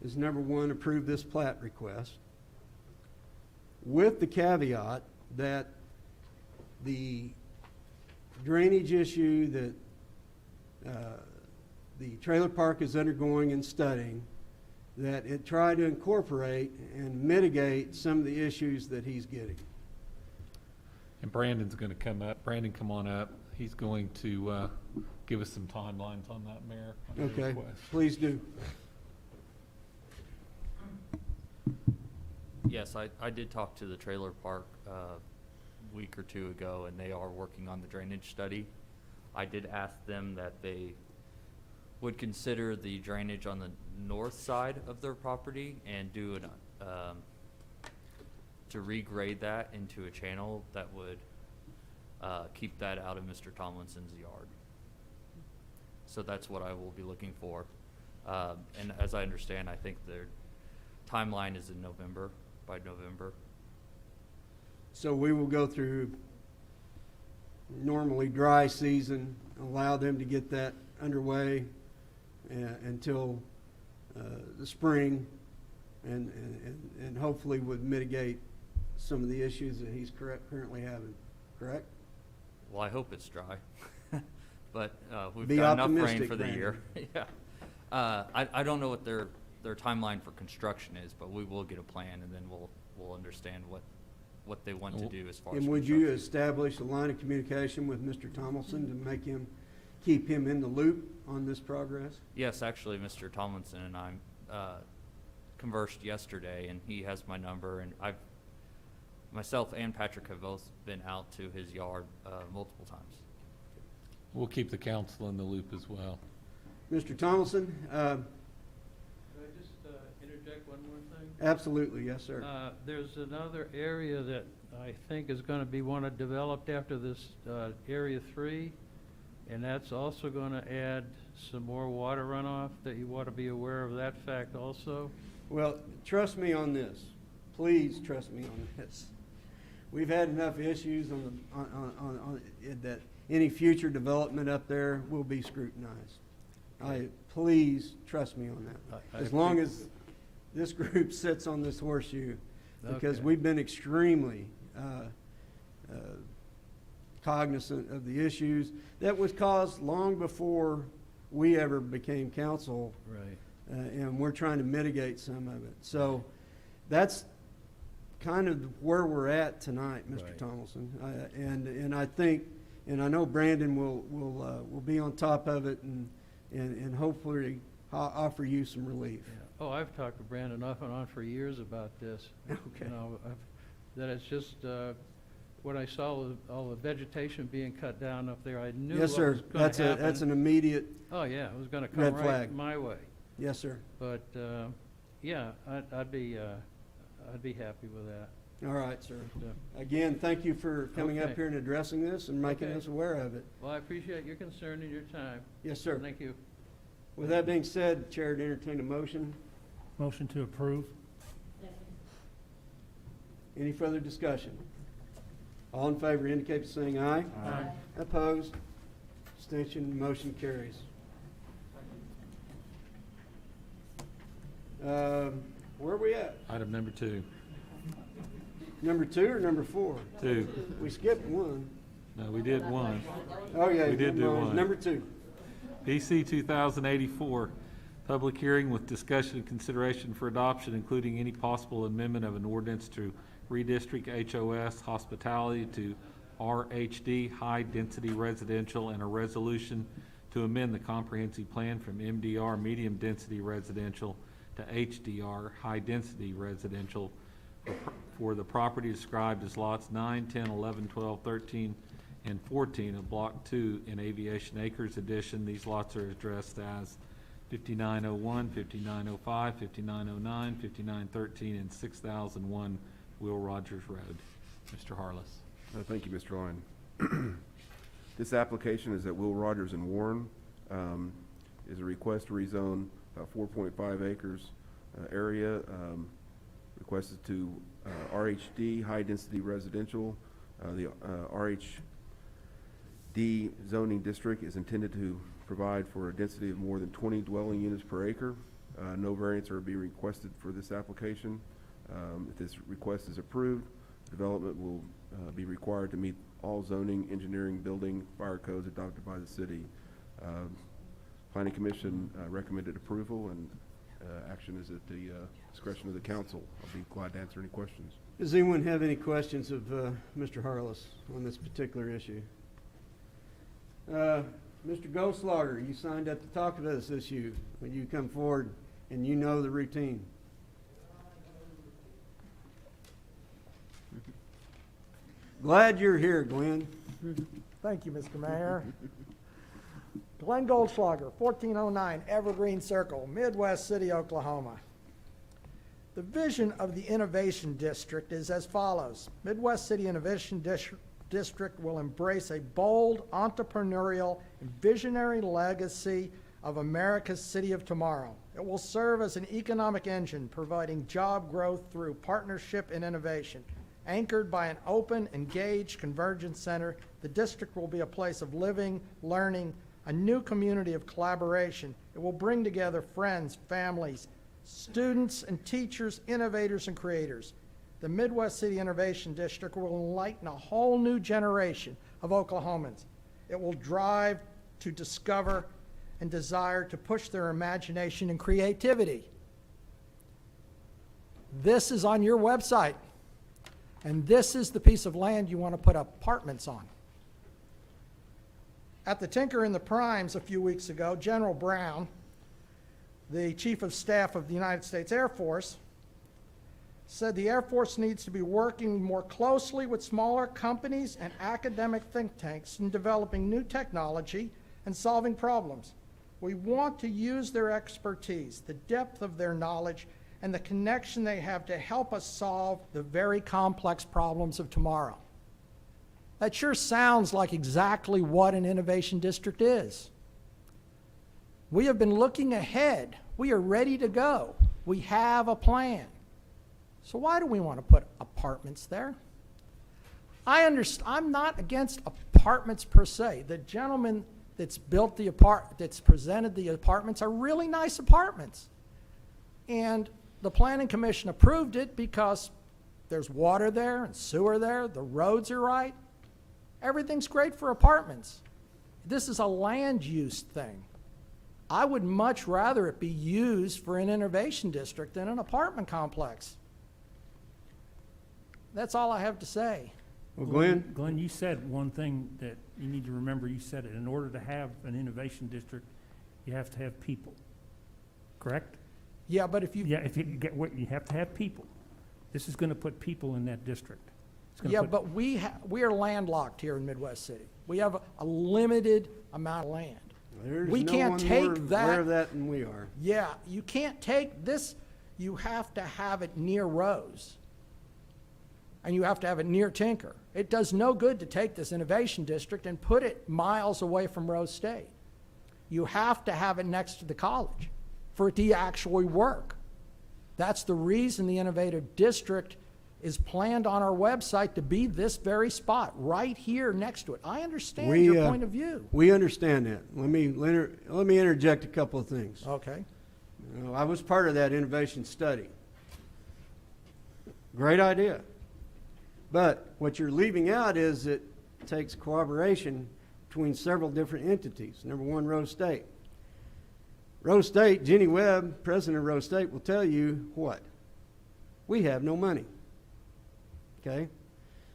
S1: is, number one, approve this plat request, with the caveat that the drainage issue that the trailer park is undergoing and studying, that it try to incorporate and mitigate some of the issues that he's getting.
S3: And Brandon's going to come up. Brandon, come on up. He's going to give us some timelines on that, Mayor. On the
S1: Okay,
S3: request.
S1: please do.
S14: Yes, I did talk to the trailer park a week or two ago, and they are working on the drainage study. I did ask them that they would consider the drainage on the north side of their property and do to regrade that into a channel that would keep that out of Mr. Tomlinson's yard. So that's what I will be looking for. And as I understand, I think their timeline is in November, by November.
S1: So we will go through normally dry season, allow them to get that underway until the spring, and hopefully would mitigate some of the issues that he's currently having, correct?
S14: Well, I hope it's dry, but we've
S1: Be
S14: got enough rain
S1: optimistic,
S14: for the
S1: Brandon.
S14: year. Yeah. I don't know what their timeline for construction is, but we will get a plan, and then we'll understand what they want to do as far as
S1: And would you
S14: construction.
S1: establish a line of communication with Mr. Tomlinson to keep him in the loop on this progress?
S14: Yes, actually, Mr. Tomlinson and I conversed yesterday, and he has my number, and myself and Patrick have both been out to his yard multiple times.
S3: We'll keep the council in the loop as well.
S1: Mr. Tomlinson,
S9: Could I just interject one more thing?
S1: absolutely, yes, sir.
S9: There's another area that I think is going to be developed after this Area 3, and that's also going to add some more water runoff, that you want to be aware of that fact also.
S1: Well, trust me on this. Please trust me on this. We've had enough issues on that any future development up there will be scrutinized. Please trust me on that. As long as this group sits on this horseshoe, because
S9: Okay.
S1: we've been extremely cognizant of the issues that was caused long before we ever became council,
S9: Right.
S1: and we're trying to mitigate some of it. So that's kind of where we're at tonight, Mr.
S9: Right.
S1: Tomlinson. And I think, and I know Brandon will be on top of it and hopefully offer you some relief.
S9: Yeah. Oh, I've talked to Brandon off and on for years about this.
S1: Okay.
S9: You know, that it's just, when I saw all the vegetation being cut down up there, I knew what
S1: Yes,
S9: was
S1: sir.
S9: going to happen.
S1: That's an immediate,
S9: Oh, yeah, it was going to
S1: red
S9: come right
S1: flag.
S9: my way.
S1: yes, sir.
S9: But, yeah, I'd be happy with that.
S1: All right, sir. Again, thank you for coming up
S9: Okay.
S1: here and addressing this and making
S9: Okay.
S1: us aware of it.
S9: Well, I appreciate your concern and your time.
S1: Yes, sir.
S9: Thank you.
S1: With that being said, Chair to entertain a motion.
S12: Motion to approve.
S1: Any further discussion? All in favor indicate by saying aye.
S12: Aye.
S1: Opposed? Abstention, motion carries. Where are we at?
S3: Item number 2.
S1: Number 2 or number 4?
S3: 2.
S1: We skipped one.
S3: No, we did 1.
S1: Oh, yeah.
S3: We did do
S1: no,
S3: one.
S1: Number 2.
S3: PC 2084, public hearing with discussion and consideration for adoption, including any possible amendment of an ordinance to redistrict HOS hospitality to RHD, high-density residential, and a resolution to amend the comprehensive plan from MDR, medium-density residential, to HDR, high-density residential, for the property described as lots 9, 10, 11, 12, 13, and 14 of Block 2 in Aviation Acres Edition. These lots are addressed as 5901, 5905, 5909, 5913, and 6001 Will Rogers Road. Mr. Harless.
S6: Thank you, Mr. Lyon. This application is at Will Rogers and Warren. Is a request to rezone about 4.5 acres area. Requested to RHD, high-density residential. The RHD zoning district is intended to provide for a density of more than 20 dwelling units per acre. No variance are being requested for this application. If this request is approved, development will be required to meet all zoning, engineering, building, fire codes adopted by the city. Planning Commission recommended approval, and action is at the discretion of the council. I'll be glad to answer any questions.
S1: Does anyone have any questions of Mr. Harless on this particular issue? Mr. Goldslager, you signed up to talk about this issue when you come forward, and you know the routine. Glad you're here, Glenn.
S15: Thank you, Mr. Mayor. Glenn Goldschlager, 1409 Evergreen Circle, Midwest City, Oklahoma. The vision of the Innovation District is as follows. Midwest City Innovation District will embrace a bold, entrepreneurial, and visionary legacy of America's city of tomorrow. It will serve as an economic engine, providing job growth through partnership and innovation. Anchored by an open, engaged convergence center, the district will be a place of living, learning, a new community of collaboration. It will bring together friends, families, students and teachers, innovators and creators. The Midwest City Innovation District will enlighten a whole new generation of Oklahomans. It will drive to discover and desire to push their imagination and creativity. This is on your website. And this is the piece of land you want to put apartments on. At the Tinker in the Primes a few weeks ago, General Brown, the Chief of Staff of the United States Air Force, said the Air Force needs to be working more closely with smaller companies and academic think tanks in developing new technology and solving problems. We want to use their expertise, the depth of their knowledge, and the connection they have to help us solve the very complex problems of tomorrow. That sure sounds like exactly what an innovation district is. We have been looking ahead. We are ready to go. We have a plan. So why do we want to put apartments there? I'm not against apartments per se. The gentleman that's built that's presented the apartments are really nice apartments. And the Planning Commission approved it because there's water there and sewer there, the roads are right. Everything's great for apartments. This is a land use thing. I would much rather it be used for an innovation district than an apartment complex. That's all I have to say.
S1: Well, Glenn?
S12: Glenn, you said one thing that you need to remember. You said it. In order to have an innovation district, you have to have people. Correct?
S15: Yeah, but if you...
S12: Yeah, if you get what you have to have people. This is going to put people in that district.
S15: Yeah, but we are landlocked here in Midwest City. We have a limited amount of land.
S1: There's
S15: we
S1: no
S15: can't
S1: one
S15: take
S1: more
S15: that.
S1: aware of that than we are.
S15: Yeah, you can't take this. You have to have it near rows. and you have to have it near Tinker. It does no good to take this innovation district and put it miles away from Rose State. You have to have it next to the college for it to actually work. That's the reason the innovative district is planned on our website to be this very spot, right here next to it. I understand your point of view.
S1: We understand that. Let me interject a couple of things.
S15: Okay.
S1: You know, I was part of that innovation study. Great idea. But what you're leaving out is it takes cooperation between several different entities. Number one, Rose State. Rose State, Jenny Webb, president of Rose State, will tell you what? We have no money. Okay?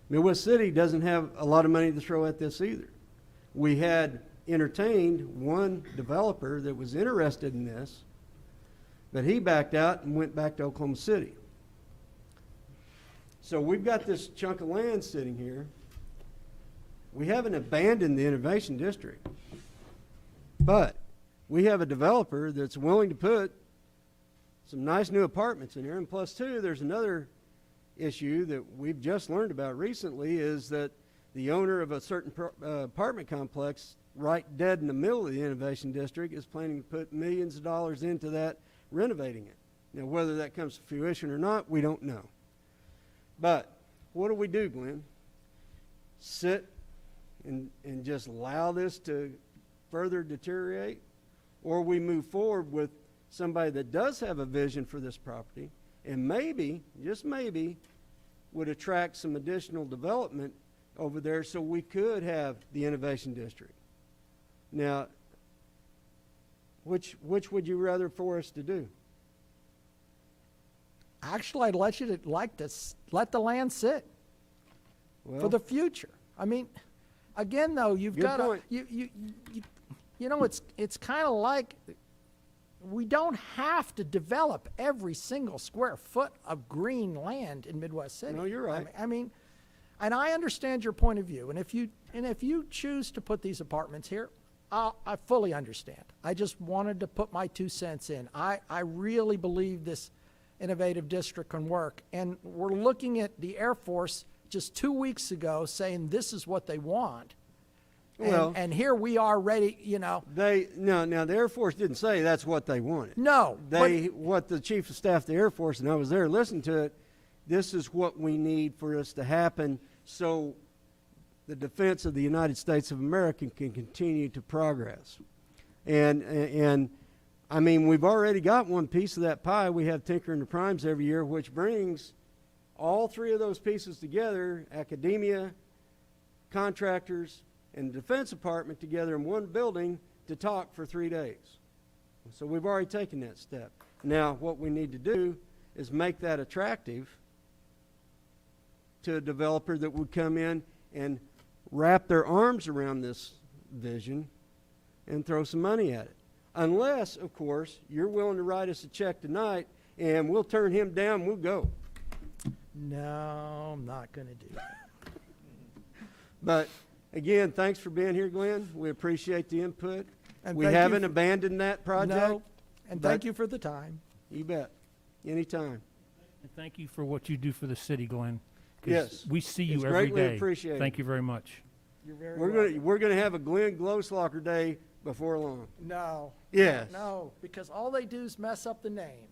S1: Midwest City doesn't have a lot of money to throw at this either. We had entertained one developer that was interested in this, but he backed out and went back to Oklahoma City. So we've got this chunk of land sitting here. We haven't abandoned the innovation district, but we have a developer that's willing to put some nice new apartments in here. And plus two, there's another issue that we've just learned about recently, is that the owner of a certain apartment complex right dead in the middle of the innovation district is planning to put millions of dollars into that, renovating it. Now, whether that comes to fruition or not, we don't know. But what do, Glenn? Sit and just allow this to further deteriorate? Or we move forward with somebody that does have a vision for this property and maybe, just maybe, would attract some additional development over there so we could have the innovation district. Now, which would you rather for us to do?
S15: Actually, I'd let let the land sit for the future. I mean, again, though, you've got to, you know, it's kind of like we don't have to develop every single square foot of green land in Midwest City.
S1: No, you're right.
S15: I mean, and I understand your point of view. And if you choose to put these apartments here, I fully understand. I just wanted to put my 2 cents in. I really believe this innovative district can work. And we're looking at the Air Force just 2 weeks ago saying this is what they want.
S1: Well,
S15: and here we are ready, you know.
S1: Now the Air Force didn't say that's what they wanted.
S15: No.
S1: What the Chief of Staff of the Air Force, and I was there listening to it, this is what we need for us to happen so the defense of the United States of America can continue to progress. And I mean, we've already got one piece of that pie. We have Tinker and the Primes every year, which brings all three of those pieces together, academia, contractors, and the Defense Department together in one building to talk for 3 days. So we've already taken that step. Now, what we need to do is make that attractive to a developer that would come in and wrap their arms around this vision and throw some money at it. Unless, of course, you're willing to write us a check tonight and we'll turn him down, we'll go.
S15: No, I'm not going to do that.
S1: But again, thanks for being here, Glenn. We appreciate the input.
S15: And
S1: we haven't abandoned that project.
S15: No, and thank you for the time.
S1: You bet. Anytime.
S12: And thank you for what you do for the city, Glenn. 'Cause
S1: Yes.
S12: we see you
S1: It's
S12: every
S1: greatly
S12: day.
S1: appreciated.
S12: Thank you very much.
S15: You're very welcome.
S1: We're gonna have a Glenn Glowslacher Day before long.
S15: No.
S1: Yes.
S15: No, because all they do is mess up the name.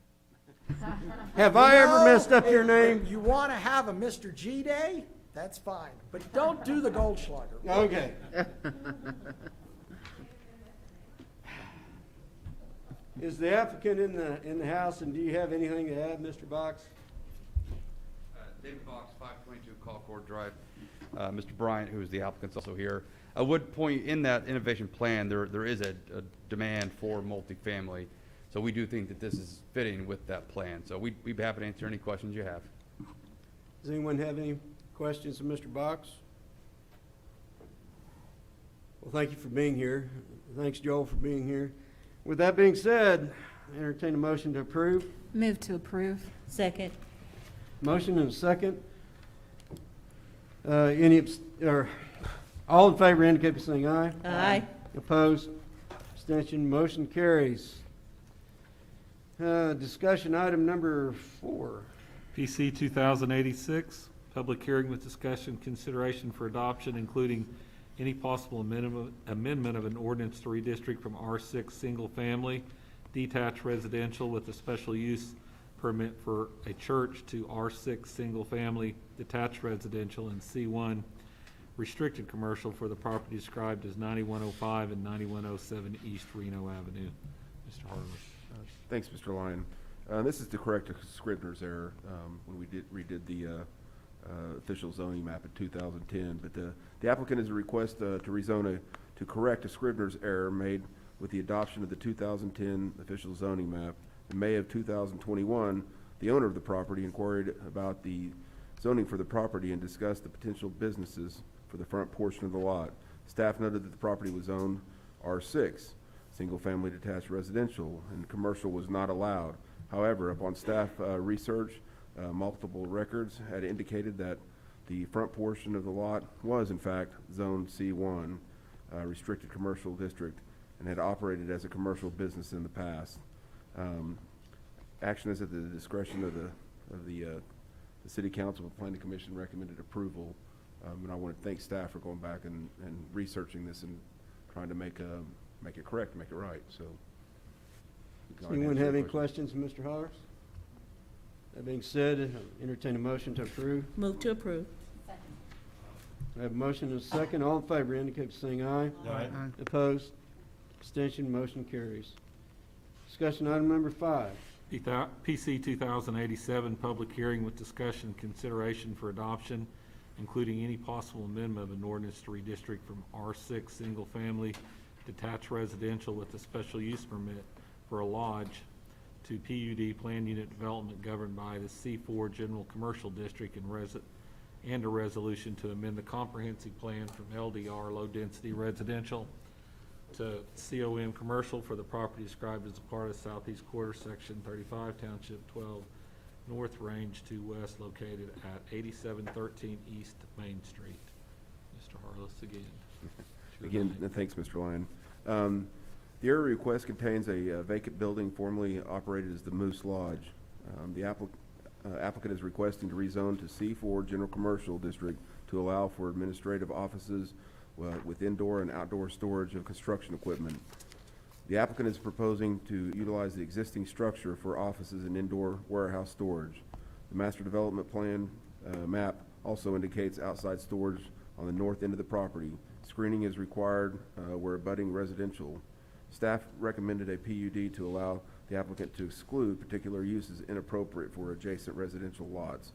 S1: Have I ever messed up your name?
S15: You want to have a Mr. G Day? That's fine, but don't do the Goldschlager.
S1: Okay. Is the applicant in the house, and do you have anything to add, Mr. Box?
S16: David Box, 522 Colcord Drive. Mr. Bryant, who is the applicant, is also here. I would point in that innovation plan, there is a demand for multifamily. So we do think that this is fitting with that plan. So we'd be happy to answer any questions you have.
S1: Does anyone have any questions of Mr. Box? Well, thank you for being here. Thanks, Joel, for being here. With that being said, I entertain a motion to approve.
S13: Move to approve. Second.
S1: Motion and a second. All in favor indicate by saying aye.
S13: Aye.
S1: Opposed? Abstention? Motion carries. Discussion item number 4.
S3: PC 2086, Public hearing with discussion, consideration for adoption, including any possible amendment of an ordinance to redistrict from R6 single family detached residential with a special use permit for a church to R6 single family detached residential and C1 restricted commercial for the property described as 9105 and 9107 East Reno Avenue. Mr. Harless.
S6: Thanks, Mr. Lyon. This is to correct a Scribner's error when we redid the official zoning map in 2010. But the applicant is a request to rezone to correct a Scribner's error made with the adoption of the 2010 official zoning map. In May of 2021, the owner of the property inquired about the zoning for the property and discussed the potential businesses for the front portion of the lot. Staff noted that the property was zoned R6, single-family detached residential, and commercial was not allowed. However, upon staff research, multiple records had indicated that the front portion of the lot was, in fact, zoned C1, restricted commercial district, and had operated as a commercial business in the past. Action is at the discretion of the City Council. The Planning Commission recommended approval, and I want to thank staff for going back and researching this and trying to make it correct, make it right. So,
S1: Anyone have any questions, Mr. Hollers? That being said, entertain a motion to approve.
S7: Move to approve.
S1: I have a motion and a second. All in favor indicate by saying aye.
S7: Aye.
S1: Opposed? Abstention, motion carries. Discussion item number 5.
S3: PC 2087, public hearing with discussion and consideration for adoption, including any possible amendment of an ordinance to redistrict from R6 single family detached residential with a special use permit for a lodge to PUD planned unit development governed by the C4 general commercial district and a resolution to amend the comprehensive plan from LDR low density residential to COM commercial for the property described as a part of Southeast Quarter, Section 35, Township 12, North Range 2 West, located at 8713 East Main Street. Mr. Harless again.
S6: Again, thanks, Mr. Lyon. The area request contains a vacant building formerly operated as the Moose Lodge. The applicant is requesting to rezone to C4 General Commercial District to allow for administrative offices with indoor and outdoor storage of construction equipment. The applicant is proposing to utilize the existing structure for offices and indoor warehouse storage. The master development plan map also indicates outside storage on the north end of the property. Screening is required where abutting residential. Staff recommended a PUD to allow the applicant to exclude particular uses inappropriate for adjacent residential lots,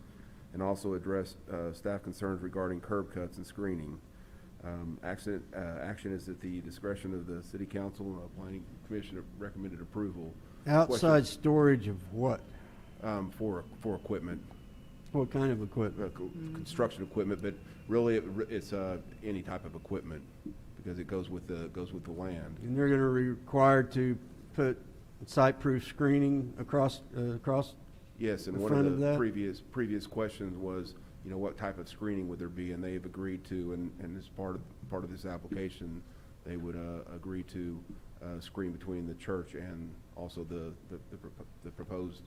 S6: and also address staff concerns regarding curb cuts and screening. Action is at the discretion of the City Council. Planning Commission recommended approval.
S1: Outside storage of what?
S6: For equipment.
S1: What kind of equipment?
S6: Construction equipment, but really it's any type of equipment because it goes with the land.
S1: And they're going to be required to put site-proof screening across
S6: Yes, and
S1: the
S6: one
S1: front
S6: of
S1: of
S6: the
S1: that?
S6: previous questions was, what type of screening would there be, and they've agreed to, and as part of this application, they would agree to screen between the church and also the proposed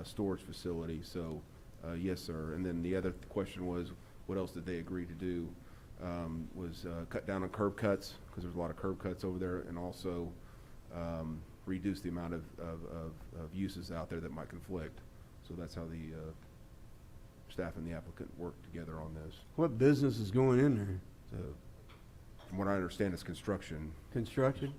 S6: storage facility. So, yes, sir. And then the other question was, what else did they agree to do? Was cut down on curb cuts, because there's a lot of curb cuts over there, and also reduce the amount of uses out there that might conflict. So that's how the staff and the applicant work together on this.
S1: What business is going in there?
S6: So, from what I understand, it's construction.
S1: Construction?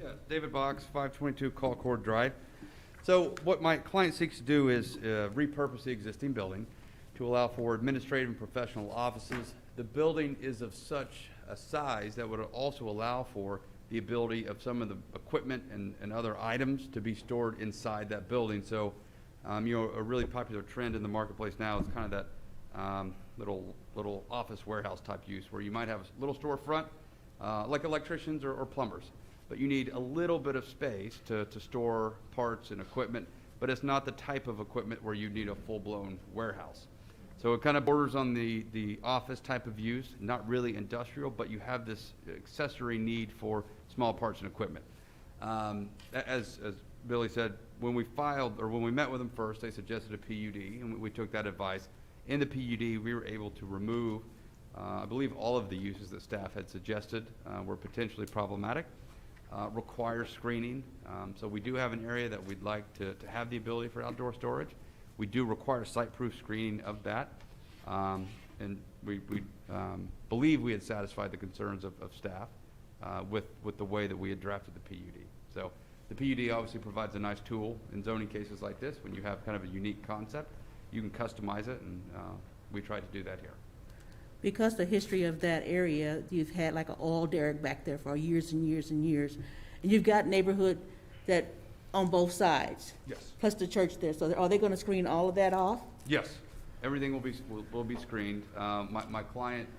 S16: Yeah, David Box, 522 Colcord Drive. So what my client seeks to do is repurpose the existing building to allow for administrative and professional offices. The building is of such a size that would also allow for the ability of some of the equipment and other items to be stored inside that building. So, a really popular trend in the marketplace now is kind of that little office warehouse type use where you might have a little storefront, like electricians or plumbers, but you need a little bit of space to store parts and equipment, but it's not the type of equipment where you need a full-blown warehouse. So it kind of borders on the office type of use, not really industrial, but you have this accessory need for small parts and equipment. As Billy said, when we filed, or when we met with them first, they suggested a PUD, and we took that advice. In the PUD, we were able to remove, I believe all of the uses that staff had suggested were potentially problematic, require screening. So we do have an area that we'd like to have the ability for outdoor storage. We do require site-proof screening of that. And we believe we had satisfied the concerns of staff with the way that we had drafted the PUD. So the PUD obviously provides a nice tool in zoning cases like this. When you have kind of a unique concept, you can customize it, and we tried to do that here.
S17: Because the history of that area, you've had like an oil derrick back there for years and years and years. And you've got neighborhood that, on both sides.
S16: Yes.
S17: Plus the church there. So are they gonna screen all of that off?
S16: Yes, everything will be screened. My client,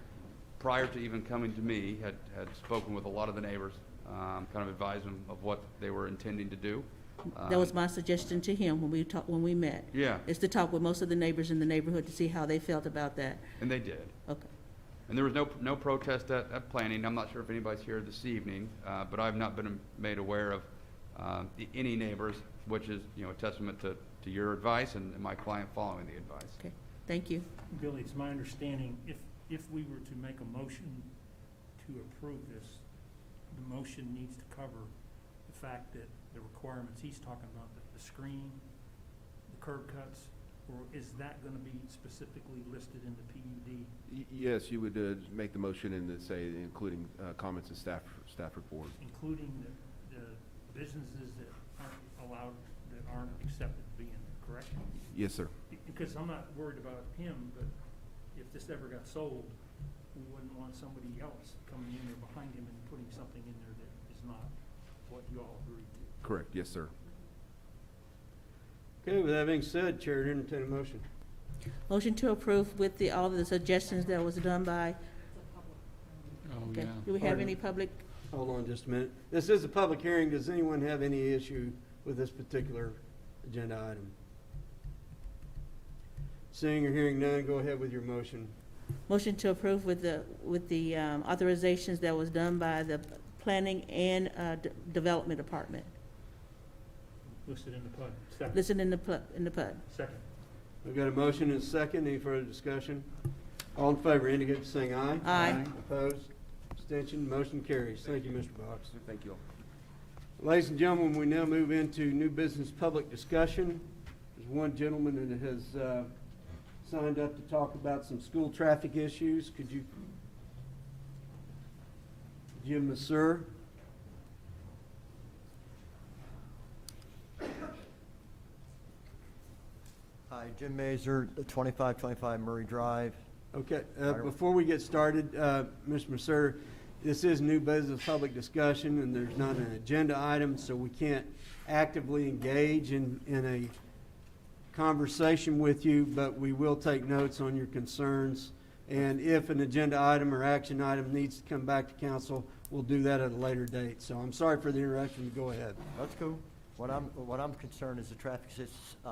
S16: prior to even coming to me, had spoken with a lot of the neighbors, kind of advised them of what they were intending to do.
S17: That was my suggestion to him when we met.
S16: Yeah.
S17: Is to talk with most of the neighbors in the neighborhood to see how they felt about that.
S16: And they did.
S17: Okay.
S16: And there was no protest at planning. I'm not sure if anybody's here this evening, but I've not been made aware of any neighbors, which is, a testament to your advice and my client following the advice.
S17: Okay, thank you.
S12: Billy, it's my understanding, if we were to make a motion to approve this, the motion needs to cover the fact that the requirements he's talking about, the screening, the curb cuts, or is that gonna be specifically listed in the PUD?
S6: Yes, you would make the motion and then say, including comments and staff report.
S12: Including the businesses that aren't allowed, that aren't accepted to be in there, correct?
S6: Yes, sir.
S12: Because I'm not worried about him, but if this ever got sold, we wouldn't want somebody else coming in there behind him and putting something in there that is not what you all agreed to.
S6: Correct, yes, sir.
S1: Okay, with that being said, Chair, entertain a motion.
S17: Motion to approve with all of the suggestions that was done by.
S3: Oh,
S17: Okay.
S3: yeah.
S17: Do we have any public?
S1: Hold on just a minute. This is a public hearing. Does anyone have any issue with this particular agenda item? Seeing or hearing none, go ahead with your motion.
S17: Motion to approve with the authorizations that was done by the Planning and Development Department.
S12: Listed in the PUD. Second.
S17: Listed in the PUD.
S12: Second.
S1: We've got a motion and a second. Any further discussion? All in favor indicate by saying aye.
S17: Aye.
S1: Opposed? Abstention? Motion carries. Thank you, Mr. Box.
S6: Thank you.
S1: Ladies and gentlemen, we now move into new business public discussion. There's one gentleman that has signed up to talk about some school traffic issues. Could you give him a sir?
S18: Hi, Jim Mazer, 2525 Murray Drive.
S1: Okay, before we get started, Mr. Mercer, this is new business public discussion, and there's not an agenda item, so we can't actively engage in a conversation with you, but we will take notes on your concerns. And if an agenda item or action item needs to come back to council, we'll do that at a later date. So I'm sorry for the interruption. Go ahead.
S18: That's cool. What I'm concerned is the traffic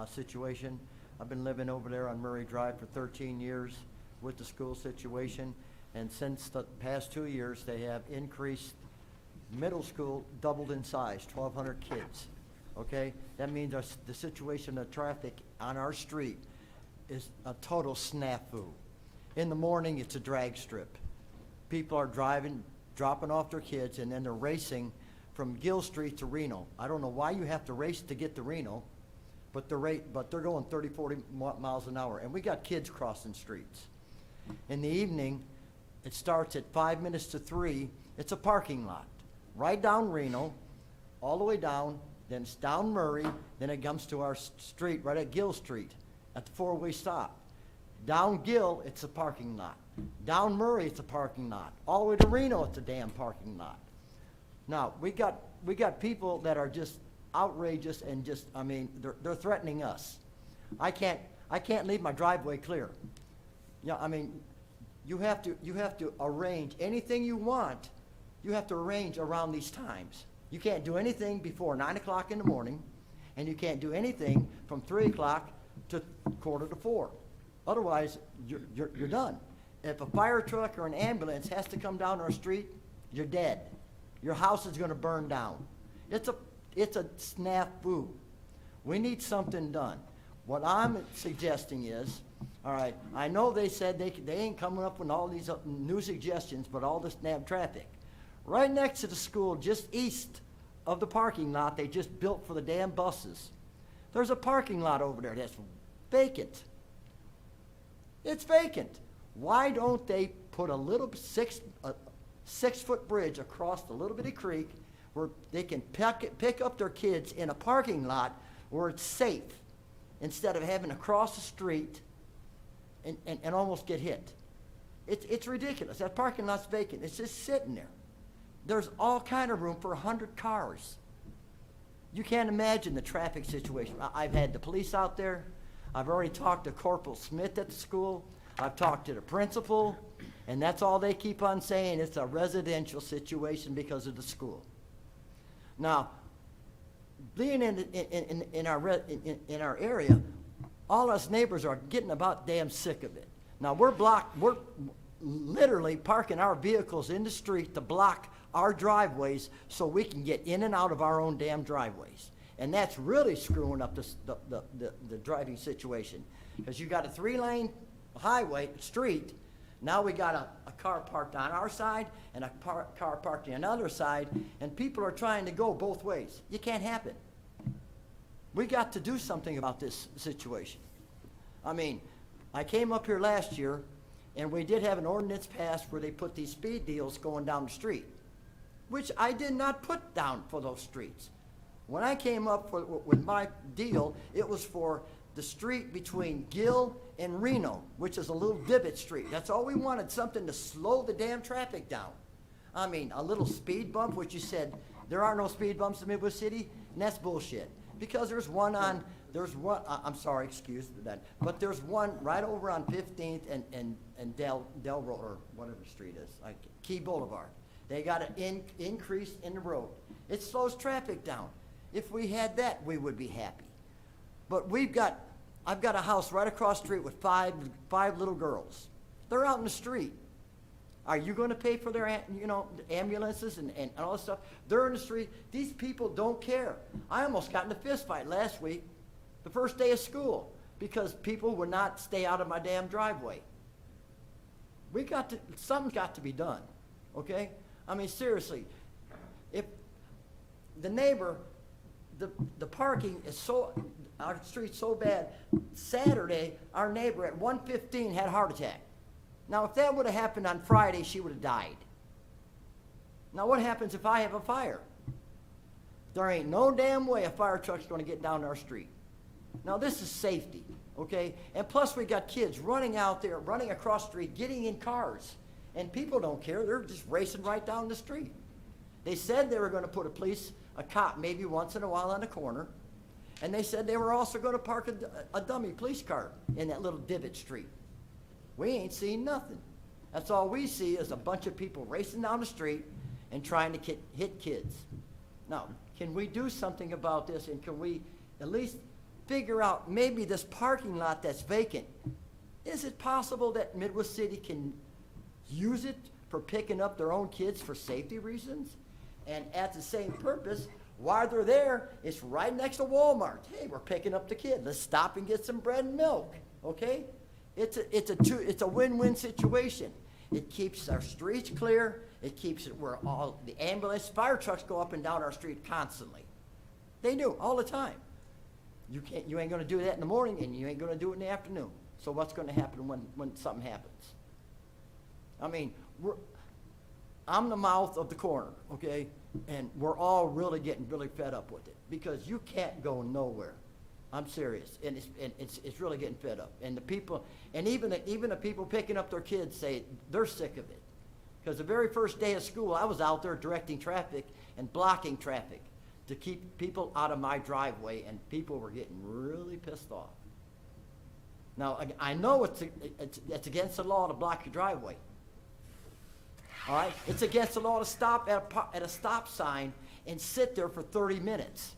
S18: situation. I've been living over there on Murray Drive for 13 years with the school situation, and since the past 2 years, they have increased middle school, doubled in size, 1,200 kids. Okay, that means the situation of traffic on our street is a total snafu. In the morning, it's a drag strip. People are dropping off their kids, and then they're racing from Gill Street to Reno. I don't know why you have to race to get to Reno, but they're going 30, 40 miles an hour, and we got kids crossing streets. In the evening, it starts at 5 minutes to 3. It's a parking lot, right down Reno, all the way down. Then it's down Murray, then it comes to our street right at Gill Street at the four-way stop. Down Gill, it's a parking lot. Down Murray, it's a parking lot. All the way to Reno, it's a damn parking lot. Now, we got people that are just outrageous and just, I mean, they're threatening us. I can't leave my driveway clear. Yeah, I mean, you have to arrange anything you want. You have to arrange around these times. You can't do anything before 9 o'clock in the morning, and you can't do anything from 3 o'clock to 3:45. Otherwise, you're done. If a fire truck or an ambulance has to come down our street, you're dead. Your house is going to burn down. It's a snafu. We need something done. What I'm suggesting is, all right, I know they said they ain't coming up with all these new suggestions, but all this damn traffic. Right next to the school, just east of the parking lot they just built for the damn buses, there's a parking lot over there that's vacant. It's vacant. Why don't they put a little 6-foot bridge across the little bitty creek where they can pick up their kids in a parking lot where it's safe, instead of having to cross the street and almost get hit? It's ridiculous. That parking lot's vacant. It's just sitting there. There's all kind of room for 100 cars. You can't imagine the traffic situation. I've had the police out there. I've already talked to Corporal Smith at the school. I've talked to the principal, and that's all they keep on saying. It's a residential situation because of the school. Now, being in our area, all us neighbors are getting about damn sick of it. Now, we're literally parking our vehicles in the street to block our driveways so we can get in and out of our own damn driveways. And that's really screwing up the driving situation. Because you got a 3-lane highway, street, now we got a car parked on our side and a car parked on the other side, and people are trying to go both ways. You can't happen. We got to do something about this situation. I mean, I came up here last year, and we did have an ordinance passed where they put these speed deals going down the street, which I did not put down for those streets. When I came up with my deal, it was for the street between Gill and Reno, which is a little divot street. That's all we wanted, something to slow the damn traffic down. I mean, a little speed bump, which you said, there are no speed bumps in Midwest City, and that's bullshit. Because there's one, I'm sorry, excuse that, but there's one right over on 15th and Del Road, or whatever the street is, like Key Boulevard. They got an increase in the road. It slows traffic down. If we had that, we would be happy. But I've got a house right across the street with five little girls. They're out in the street. Are you going to pay for their, ambulances and all this stuff? They're in the street. These people don't care. I almost got in a fist fight last week, the first day of school, because people would not stay out of my damn driveway. Something's got to be done, okay? I mean, seriously, if the neighbor, the parking is our street's so bad, Saturday, our neighbor at 1:15 had a heart attack. Now, if that would have happened on Friday, she would have died. Now, what happens if I have a fire? There ain't no damn way a fire truck's going to get down our street. Now, this is safety, okay? And plus, we got kids running out there, running across the street, getting in cars. And people don't care. They're just racing right down the street. They said they were going to put a cop maybe once in a while on the corner. And they said they were also going to park a dummy police car in that little divot street. We ain't seen nothing. That's all we see is a bunch of people racing down the street and trying to hit kids. Now, can we do something about this, and can we at least figure out maybe this parking lot that's vacant, is it possible that Midwest City can use it for picking up their own kids for safety reasons? And at the same purpose, while they're there, it's right next to Walmart. Hey, we're picking up the kid. Let's stop and get some bread and milk, okay? It's a win-win situation. It keeps our streets clear. It keeps it where all the ambulance, fire trucks go up and down our street constantly. They do, all the time. You ain't gonna do that in the morning, and you ain't gonna do it in the afternoon. So what's gonna happen when something happens? I mean, I'm the mouth of the corner, okay? And we're all really getting really fed up with it, because you can't go nowhere. I'm serious, and it's really getting fed up. And the people, and even the people picking up their kids say they're sick of it. Because the very first day of school, I was out there directing traffic and blocking traffic to keep people out of my driveway, and people were getting really pissed off. Now, I know it's against the law to block your driveway. All right? It's against the law to stop at a stop sign and sit there for 30 minutes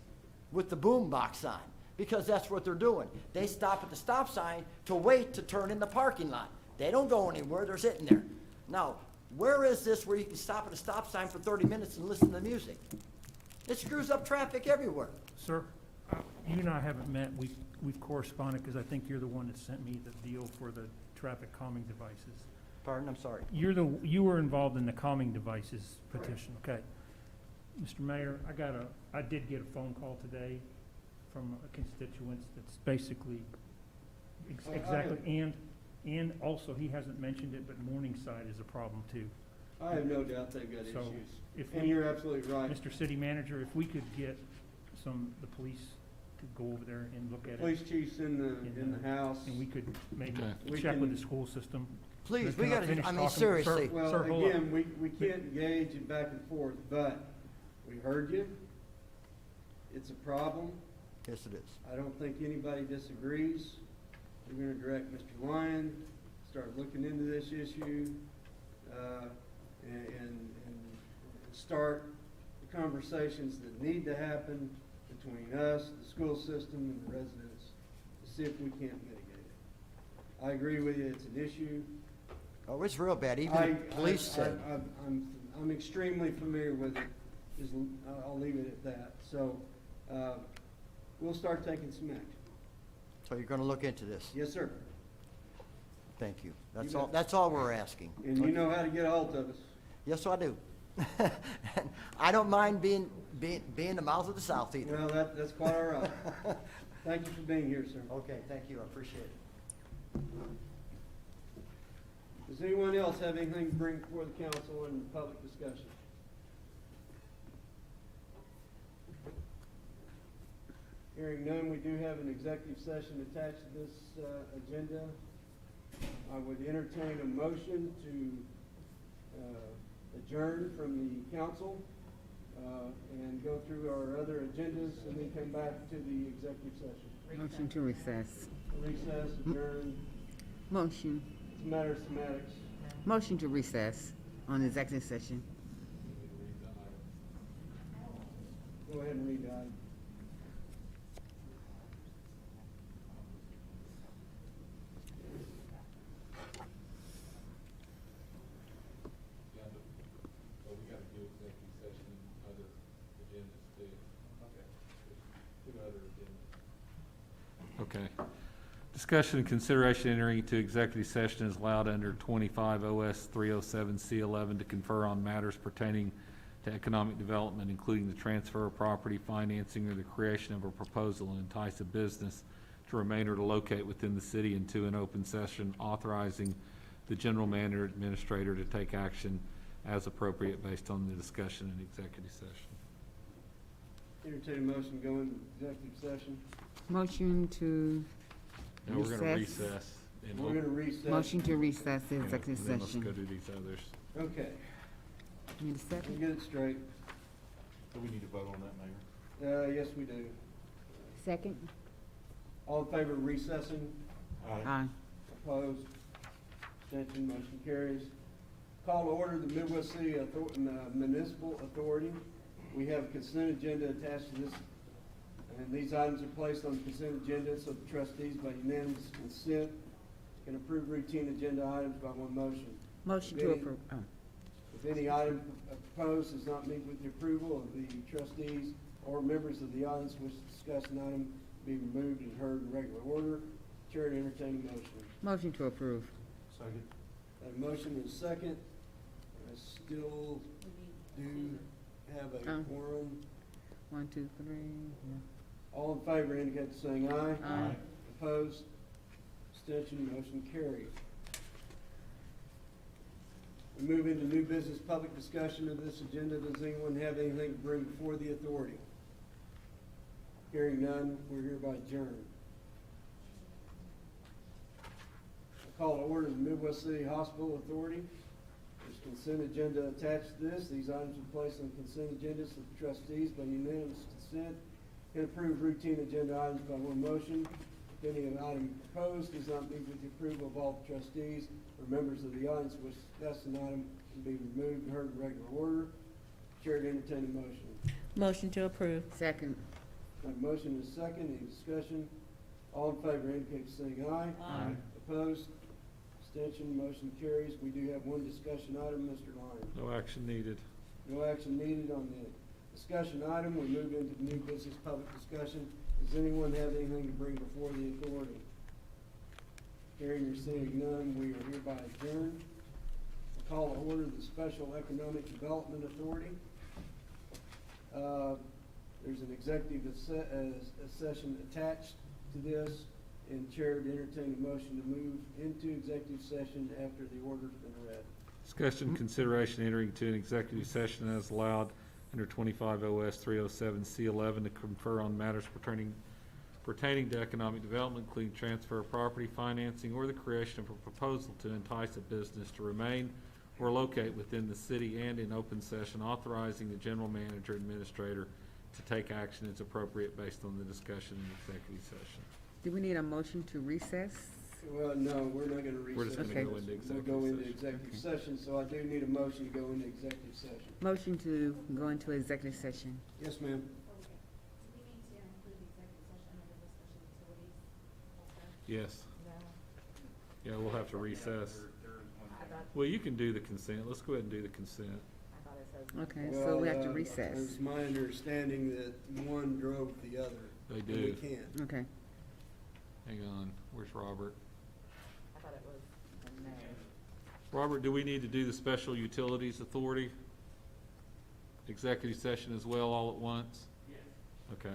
S18: with the boom box on, because that's what they're doing. They stop at the stop sign to wait to turn in the parking lot. They don't go anywhere. They're sitting there. Now, where is this where you can stop at a stop sign for 30 minutes and listen to music? It screws up traffic everywhere.
S12: Sir, you and I haven't met, we've corresponded, because I think you're the one that sent me the deal for the traffic calming devices.
S18: Pardon, I'm sorry.
S12: You were involved in the calming devices petition, okay? Mr. Mayor, I did get a phone call today from a constituent that's basically, exactly, and also, he hasn't mentioned it, but Morningside is a problem too.
S1: I have no doubt they've got
S12: So,
S1: issues.
S12: if
S1: And
S12: we-
S1: you're absolutely right.
S12: Mr. City Manager, if we could get the police to go over there and look at it.
S1: Police chief's in the house.
S12: And we could maybe
S3: Okay.
S1: We
S12: check with
S1: can-
S12: the school system.
S18: Please,
S12: Can
S18: we gotta,
S12: finish
S18: I mean,
S12: talking? Sir,
S18: seriously.
S1: Well,
S12: sir, hold on.
S1: again, we can't engage in back and forth, but we heard you. It's a problem.
S18: Yes, it is.
S1: I don't think anybody disagrees. We're gonna direct Mr. Lyon, start looking into this issue, and start the conversations that need to happen between us, the school system, and the residents, to see if we can't mitigate it. I agree with you, it's an issue.
S18: Oh, it's real bad, even the police said.
S1: I'm extremely familiar with it, I'll leave it at that. So, we'll start taking some action.
S18: So you're gonna look into this?
S1: Yes, sir.
S18: Thank you. That's
S1: You
S18: all,
S1: bet.
S18: that's all we're asking.
S1: And you know how to get a hold of us.
S18: Yes, I do. I don't mind being the mouth of the South either.
S1: Well, that's quite all right. Thank you for being here, sir.
S18: Okay, thank you, I appreciate it.
S1: Does anyone else have anything to bring before the council in public discussion? Hearing none, we do have an executive session attached to this agenda. I would entertain a motion to adjourn from the council and go through our other agendas and then come back to the executive session.
S7: Motion to recess.
S1: Recess, adjourn,
S7: Motion.
S1: it's a matter of semantics.
S7: Motion to recess on executive session.
S1: Go ahead and read the item.
S3: Okay. Discussion and consideration entering into executive session is allowed under 25 OS 307 C11 to confer on matters pertaining to economic development, including the transfer of property, financing, or the creation of a proposal and entice a business to remain or to locate within the city, and to an open session authorizing the general manager administrator to take action as appropriate based on the discussion in executive session.
S1: Entertain a motion to go into executive session.
S7: Motion to
S3: Now we're gonna
S7: recess.
S3: recess. and
S1: We're gonna recess.
S7: Motion to recess the
S3: and
S7: executive
S3: then let's go
S7: session.
S3: do these others.
S1: Okay,
S7: Need a
S1: we'll
S7: second?
S1: get it straight.
S2: Do we need to vote on that, Mayor?
S1: Yes, we do.
S7: Second?
S1: All in favor of recessing?
S7: Aye.
S1: Opposed? Abstention, motion carries. Call to order the Midwest City Municipal Authority. We have a consent agenda attached to this, and these items are placed on the consent agenda so the trustees by unanimous consent can approve routine agenda items by one motion.
S7: Motion to approve. Oh.
S1: If any item proposed does not meet with the approval of the trustees or members of the audience which discuss an item, be removed and heard in regular order. Chair to entertain a motion.
S7: Motion to approve.
S1: Second. That motion is second. I still do have a quorum.
S7: 1, 2, 3. Yeah.
S1: All in favor indicate by saying aye.
S7: Aye.
S1: Opposed? Abstention, motion carried. We move into new business public discussion of this agenda. Does anyone have anything to bring before the authority? Hearing none, we're hereby adjourned. I call to order the Midwest City Hospital Authority. There's consent agenda attached to this. These items are placed on consent agendas of the trustees by unanimous consent and approve routine agenda items by one motion. If any item proposed does not meet with the approval of all the trustees or members of the audience which discuss an item, can be removed and heard in regular order. Chair to entertain a motion.
S17: Motion to approve.
S7: Second.
S1: Got a motion and a second. Any discussion? All in favor indicate by saying aye.
S7: Aye.
S1: Opposed? Abstention, motion carries. We do have one discussion item, Mr. Lyons.
S3: No action needed.
S1: No action needed on the Discussion item, we move into new business public discussion. Does anyone have anything to bring before the authority? Hearing or seeing none, we are hereby adjourned. We'll call to order the Special Economic Development Authority. There's an executive session attached to this, and Chair would entertain a motion to move into executive session after the order's been read.
S3: Discussion, consideration entering into an executive session as allowed under 25 OS 307 C11 to confer on matters pertaining to economic development, including transfer of property, financing, or the creation of a proposal to entice a business to remain or locate within the city, and in open session authorizing the general manager administrator to take action as appropriate based on the discussion in executive session.
S7: Do we need a motion to recess?
S1: Well, no, we're not gonna recess.
S3: We're just gonna
S7: Okay.
S3: go into executive
S1: We'll go into
S3: session.
S1: executive session, so I do need a motion to go into executive session.
S7: Motion to go into executive session.
S1: Yes, ma'am.
S4: Do we need to include executive session under the special utilities also?
S3: Yes. Yeah, we'll have to recess. Well, you can do the consent. Let's go ahead and do the consent.
S7: Okay, so we have to
S1: Well,
S7: recess.
S1: It's my understanding that one drove the other.
S3: They
S1: and we
S3: do.
S1: can't.
S7: Okay.
S3: Hang on, where's Robert?
S7: I thought it was in May.
S3: Robert, do we need to do the Special Utilities Authority? Executive session as well, all at once?
S8: Yes.
S3: Okay.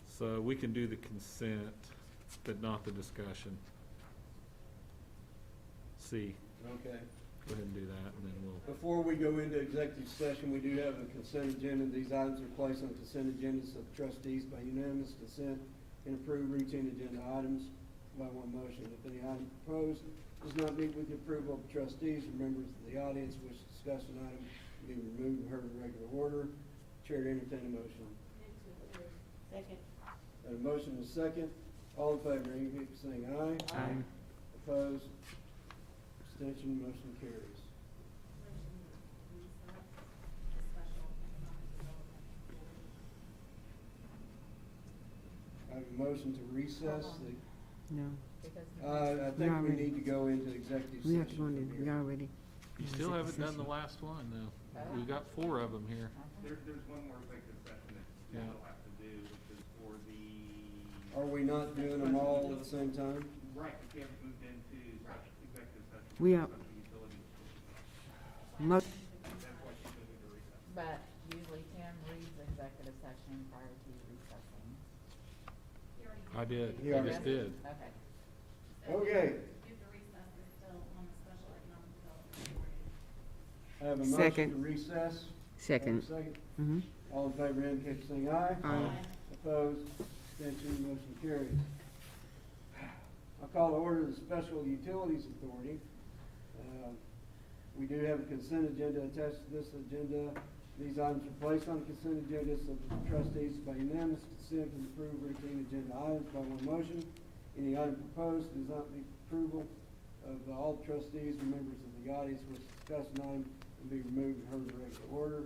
S3: So we can do the consent, but not the discussion. C,
S1: Okay.
S3: go ahead and do that, and then we'll,
S1: Before we go into executive session, we do have a consent agenda. These items are placed on consent agendas of trustees by unanimous consent and approved routine agenda items by one motion. If any item proposed does not meet with the approval of the trustees or members of the audience wish to discuss an item, be removed and heard in regular order. Chair to entertain a motion.
S4: Second.
S1: Got a motion and a second. All in favor, indicate by saying aye.
S7: Aye.
S1: Opposed? Abstention, motion carries. I have a motion to recess the,
S7: No,
S1: I think we
S7: already-
S1: need to go into executive
S7: we have to go
S1: session.
S7: into,
S1: from
S7: we
S1: here.
S7: already.
S3: you still haven't done the last one, though. We've got 4 of them here.
S10: There's one more executive session that
S3: Yeah.
S10: you'll have to do, which is for the.
S1: Are we not doing them all at the same time?
S10: Right, but you haven't moved into executive session.
S7: We are-
S10: Special utilities.
S7: Mo-
S10: That's why she's moving to recess.
S19: But usually Tim reads executive session prior to recessing.
S3: I did,
S1: You
S3: I
S1: already
S3: just did.
S19: Okay.
S1: Okay,
S4: If the recess is still on the special economic development authority.
S1: I have a motion
S7: Second.
S1: to recess.
S7: Second.
S1: Have a second.
S7: Mm-hmm.
S1: All in favor, indicate by saying aye.
S7: Aye.
S1: Opposed? Abstention, motion carries. I'll call to order the Special Utilities Authority. We do have a consent agenda attached to this agenda. These items are placed on the consent agenda so that the trustees by unanimous consent can approve routine agenda items by one motion. Any item proposed does not meet approval of all trustees or members of the audience which discuss an item and be removed and heard in regular order.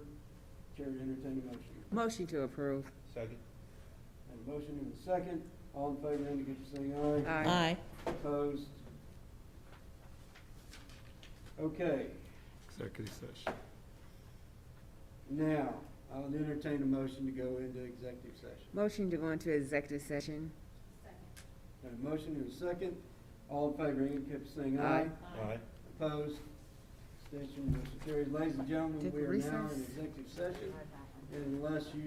S1: Chair to entertain a motion.
S7: Motion to approve.
S6: Second.
S1: Have a motion and a second. All in favor indicate by saying aye.
S7: Aye.
S1: Opposed? Okay,
S3: Executive session.
S1: now, I'll entertain a motion to go into executive session.
S7: Motion to go into executive session.
S1: Got a motion and a second. All in favor indicate by saying aye.
S6: Aye.
S1: Opposed? Abstention, motion carries. Ladies and gentlemen,
S7: Take
S1: we are now
S7: recess.
S1: in executive session. And unless you